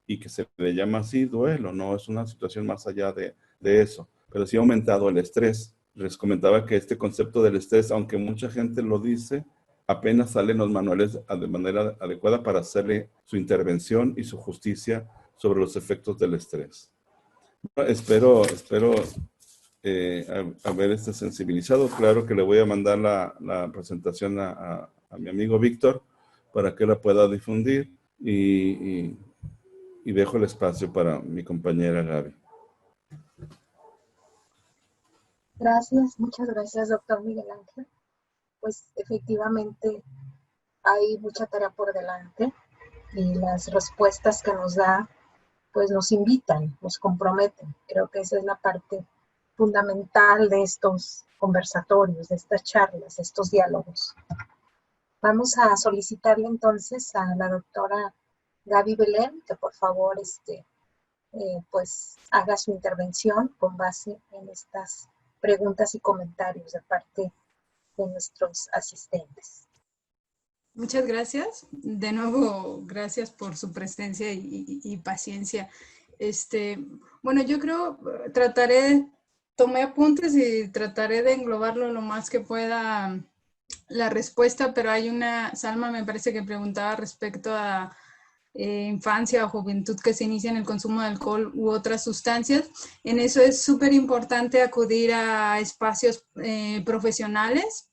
S3: y que se le llama así duelo, no es una situación más allá de eso, pero sí ha aumentado el estrés. Les comentaba que este concepto del estrés, aunque mucha gente lo dice, apenas salen los manuales de manera adecuada para hacerle su intervención y su justicia sobre los efectos del estrés. Espero haber sensibilizado. Claro que le voy a mandar la presentación a mi amigo Víctor para que la pueda difundir, y dejo el espacio para mi compañera Gaby.
S2: Gracias, muchas gracias, doctor Miguel Ángel. Pues efectivamente hay mucha tarea por delante y las respuestas que nos da pues nos invitan, nos comprometen. Creo que esa es la parte fundamental de estos conversatorios, de estas charlas, de estos diálogos. Vamos a solicitarle entonces a la doctora Gaby Belén que por favor pues haga su intervención con base en estas preguntas y comentarios de parte de nuestros asistentes.
S4: Muchas gracias. De nuevo, gracias por su presencia y paciencia. Bueno, yo creo, tomé apuntes y trataré de englobarlo lo más que pueda la respuesta, pero hay Salma me parece que preguntaba respecto a infancia o juventud que se inicia en el consumo de alcohol u otras sustancias. En eso es súper importante acudir a espacios profesionales,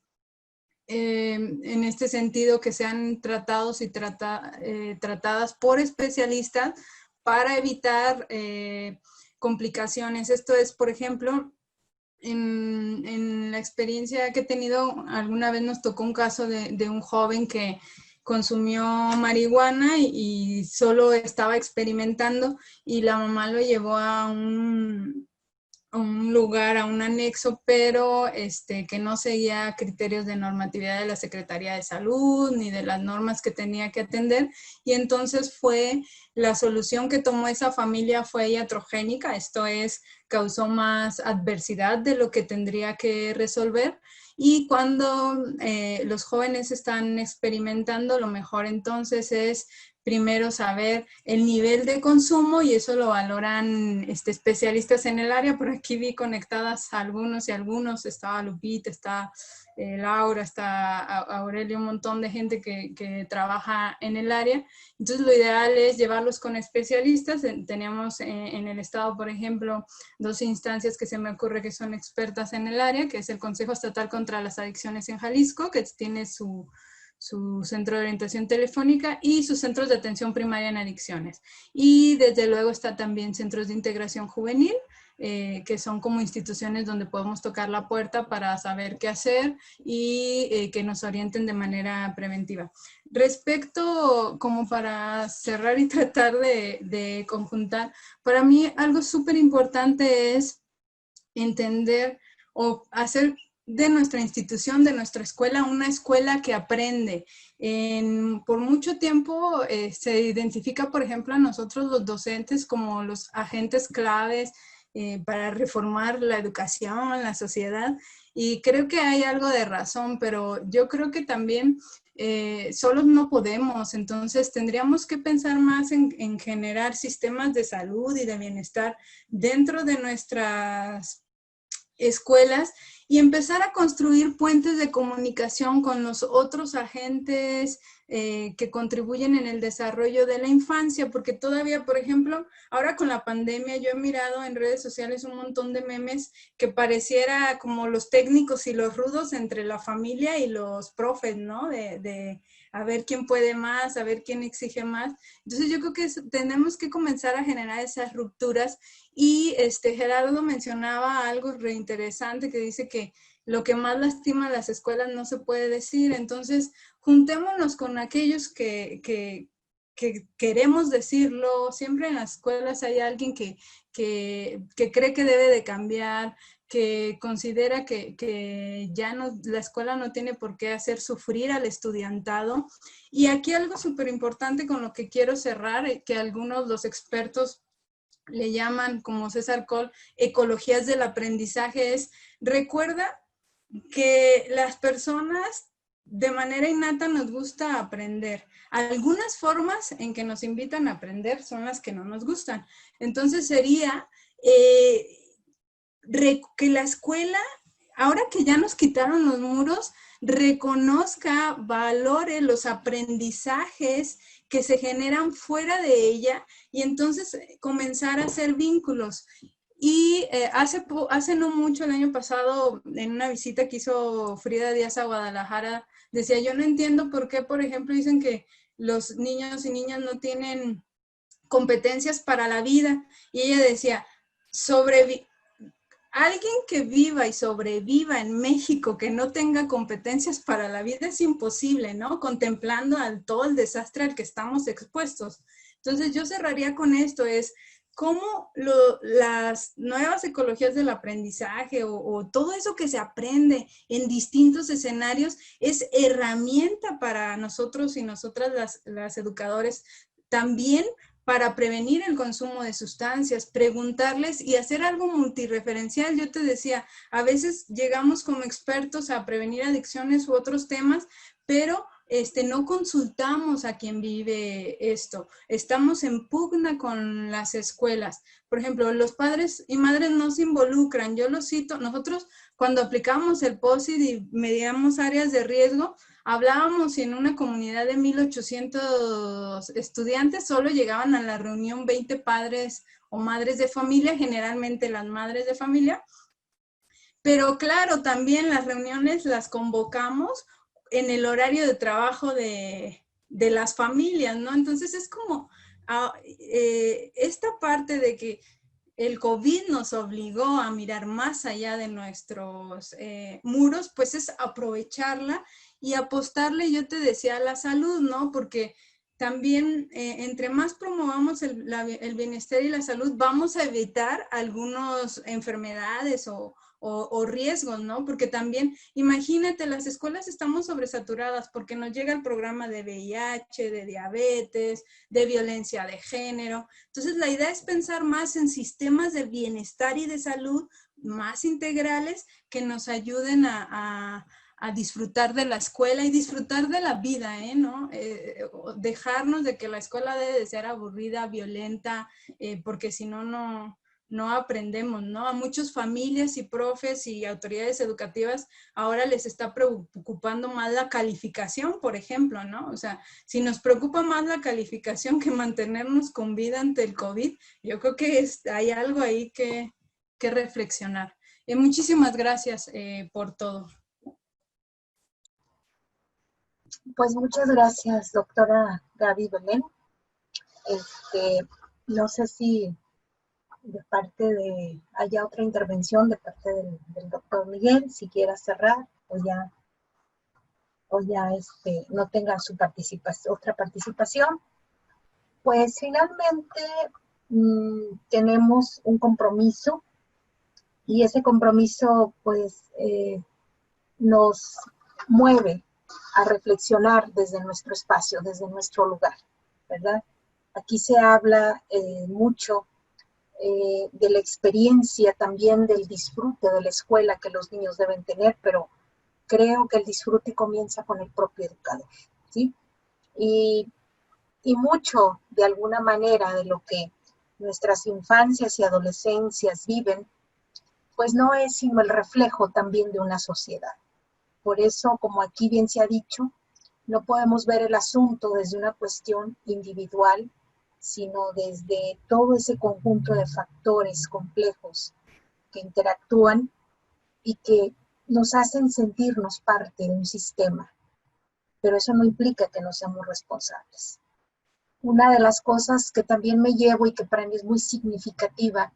S4: en este sentido que sean tratados y tratadas por especialistas para evitar complicaciones. Esto es, por ejemplo, en la experiencia que he tenido, alguna vez nos tocó un caso de un joven que consumió marihuana y solo estaba experimentando, y la mamá lo llevó a un lugar, a un anexo, pero que no seguía criterios de normatividad de la Secretaría de Salud ni de las normas que tenía que atender, y entonces la solución que tomó esa familia fue iatrogénica, esto es, causó más adversidad de lo que tendría que resolver. Y cuando los jóvenes están experimentando, lo mejor entonces es primero saber el nivel de consumo, y eso lo valoran especialistas en el área. Por aquí vi conectadas a algunos y algunos, estaba Lupita, está Laura, está Aurelio, un montón de gente que trabaja en el área. Entonces lo ideal es llevarlos con especialistas. Tenemos en el estado, por ejemplo, 2 instancias que se me ocurre que son expertas en el área, que es el Consejo Estatal contra las Adicciones en Jalisco, que tiene su centro de orientación telefónica y sus centros de atención primaria en adicciones. Y desde luego está también centros de integración juvenil, que son como instituciones donde podemos tocar la puerta para saber qué hacer y que nos orienten de manera preventiva. Respecto, como para cerrar y tratar de conjuntar, para mí algo súper importante es entender o hacer de nuestra institución, de nuestra escuela, una escuela que aprende. Por mucho tiempo se identifica, por ejemplo, a nosotros los docentes como los agentes claves para reformar la educación, la sociedad, y creo que hay algo de razón, pero yo creo que también solos no podemos. Entonces tendríamos que pensar más en generar sistemas de salud y de bienestar dentro de nuestras escuelas y empezar a construir puentes de comunicación con los otros agentes que contribuyen en el desarrollo de la infancia, porque todavía, por ejemplo, ahora con la pandemia yo he mirado en redes sociales un montón de memes que pareciera como los técnicos y los rudos entre la familia y los profes, ¿no? De a ver quién puede más, a ver quién exige más. Entonces yo creo que tenemos que comenzar a generar esas rupturas. Y Gerardo mencionaba algo reinteresante que dice que lo que más lastima a las escuelas no se puede decir. Entonces, juntémonos con aquellos que que queremos decirlo, siempre en las escuelas hay alguien que cree que debe de cambiar, que considera que ya no, la escuela no tiene por qué hacer sufrir al estudiantado. Y aquí algo súper importante con lo que quiero cerrar, que algunos los expertos le llaman, como César Coll, ecologías del aprendizaje, es recuerda que las personas de manera innata nos gusta aprender. Algunas formas en que nos invitan a aprender son las que no nos gustan. Entonces sería que la escuela, ahora que ya nos quitaron los muros, reconozca, valore los aprendizajes que se generan fuera de ella y entonces comenzar a hacer vínculos. Y hace no mucho, el año pasado, en una visita que hizo Frida Díaz a Guadalajara, decía, yo no entiendo por qué, por ejemplo, dicen que los niños y niñas no tienen competencias para la vida. Y ella decía, alguien que viva y sobreviva en México que no tenga competencias para la vida es imposible, ¿no? Contemplando todo el desastre al que estamos expuestos. Entonces yo cerraría con esto, es cómo las nuevas ecologías del aprendizaje o todo eso que se aprende en distintos escenarios es herramienta para nosotros y nosotras las educadores también para prevenir el consumo de sustancias, preguntarles y hacer algo multireferencial. Yo te decía, a veces llegamos como expertos a prevenir adicciones u otros temas, pero no consultamos a quien vive esto. Estamos en pugna con las escuelas. Por ejemplo, los padres y madres no se involucran. Yo lo cito, nosotros cuando aplicamos el POSIT y medíamos áreas de riesgo, hablábamos y en una comunidad de 1,800 estudiantes solo llegaban a la reunión 20 padres o madres de familia, generalmente las madres de familia. Pero claro, también las reuniones las convocamos en el horario de trabajo de las familias, ¿no? Entonces es como esta parte de que el COVID nos obligó a mirar más allá de nuestros muros, pues es aprovecharla y apostarle, yo te decía, a la salud, ¿no? Porque también entre más promovamos el bienestar y la salud, vamos a evitar algunas enfermedades o riesgos, ¿no? Porque también, imagínate, las escuelas estamos sobresaturadas porque nos llega el programa de VIH, de diabetes, de violencia de género. Entonces, la idea es pensar más en sistemas de bienestar y de salud más integrales que nos ayuden a disfrutar de la escuela y disfrutar de la vida, ¿no? Dejarnos de que la escuela debe de ser aburrida, violenta, porque si no, no aprendemos, ¿no? A muchas familias y profes y autoridades educativas ahora les está preocupando más la calificación, por ejemplo, ¿no? O sea, si nos preocupa más la calificación que mantenernos con vida ante el COVID, yo creo que hay algo ahí que reflexionar. Muchísimas gracias por todo.
S2: Pues muchas gracias, doctora Gaby Belén. No sé si de parte de, haya otra intervención de parte del doctor Miguel, si quiera cerrar o ya no tenga su otra participación. Pues finalmente tenemos un compromiso y ese compromiso pues nos mueve a reflexionar desde nuestro espacio, desde nuestro lugar, ¿verdad? Aquí se habla mucho de la experiencia, también del disfrute de la escuela que los niños deben tener, pero creo que el disfrute comienza con el propio educador, ¿sí? Y mucho, de alguna manera, de lo que nuestras infancias y adolescencias viven, pues no es sino el reflejo también de una sociedad. Por eso, como aquí bien se ha dicho, no podemos ver el asunto desde una cuestión individual, sino desde todo ese conjunto de factores complejos que interactúan y que nos hacen sentirnos parte de un sistema. Pero eso no implica que no seamos responsables. Una de las cosas que también me llevo y que para mí es muy significativa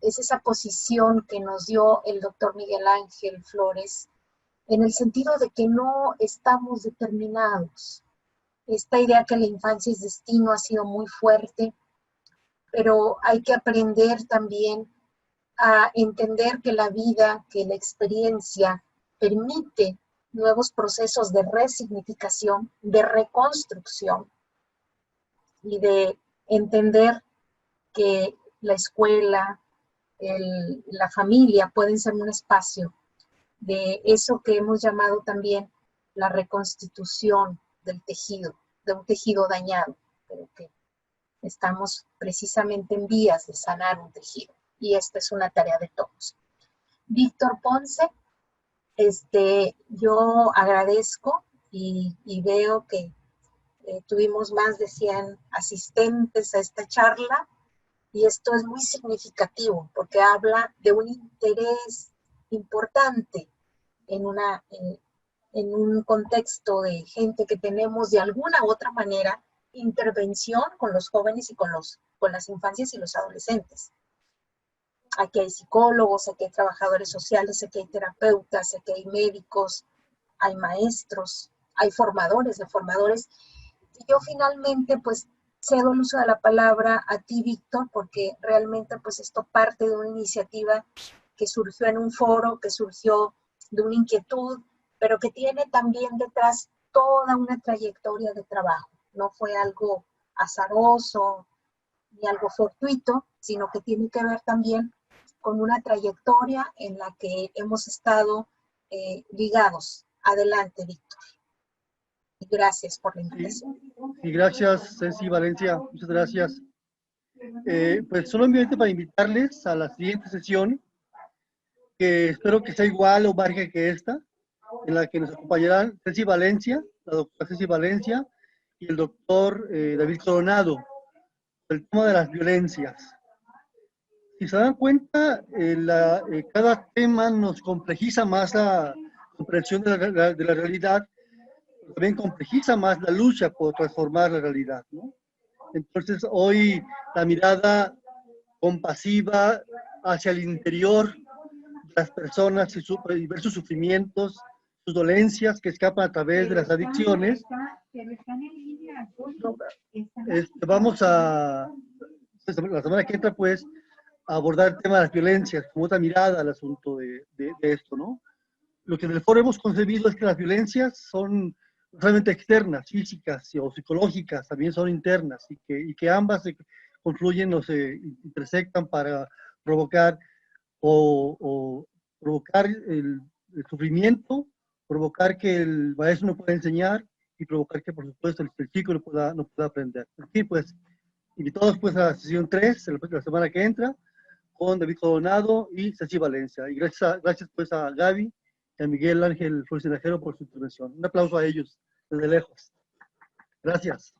S2: es esa posición que nos dio el doctor Miguel Ángel Flores, en el sentido de que no estamos determinados Esta idea que la infancia es destino ha sido muy fuerte, pero hay que aprender también a entender que la vida, que la experiencia permite nuevos procesos de resignificación, de reconstrucción y de entender que la escuela, la familia pueden ser un espacio de eso que hemos llamado también la reconstitución del tejido, de un tejido dañado, pero que estamos precisamente en vías de sanar un tejido. Y esta es una tarea de todos. Víctor Ponce, yo agradezco y veo que tuvimos más de 100 asistentes a esta charla y esto es muy significativo porque habla de un interés importante en un contexto de gente que tenemos de alguna u otra manera intervención con los jóvenes y con las infancias y los adolescentes. Aquí hay psicólogos, aquí hay trabajadores sociales, aquí hay terapeutas, aquí hay médicos, hay maestros, hay formadores de formadores. Y yo finalmente pues cedo el uso de la palabra a ti, Víctor, porque realmente pues esto parte de una iniciativa que surgió en un foro, que surgió de una inquietud, pero que tiene también detrás toda una trayectoria de trabajo. No fue algo azaroso ni algo fortuito, sino que tiene que ver también con una trayectoria en la que hemos estado ligados. Adelante, Víctor. Y gracias por la invitación.
S1: Y gracias, Ceci Valencia, muchas gracias. Pues solamente para invitarles a la siguiente sesión, que espero que sea igual o más rica que esta, en la que nos acompañarán Ceci Valencia, la doctora Ceci Valencia, y el doctor David Coronado, el tema de las violencias. Si se dan cuenta, cada tema nos complejiza más la comprensión de la realidad, pero también complejiza más la lucha por transformar la realidad, ¿no? Entonces, hoy la mirada compasiva hacia el interior de las personas y ver sus sufrimientos, sus dolencias que escapan a través de las adicciones. Vamos a, la semana que entra, pues, a abordar el tema de las violencias, como otra mirada al asunto de esto, ¿no? Lo que en el foro hemos concebido es que las violencias son realmente externas, físicas o psicológicas, también son internas, y que ambas se confluyen o se intersectan para provocar provocar el sufrimiento, provocar que el maestro no pueda enseñar y provocar que, por supuesto, el chico no pueda aprender. Aquí, pues, invitados pues a la sesión 3, la semana que entra, con David Coronado y Ceci Valencia. Y gracias pues a Gaby y a Miguel Ángel Forcinajero por su intervención. Un aplauso a ellos desde lejos. Gracias.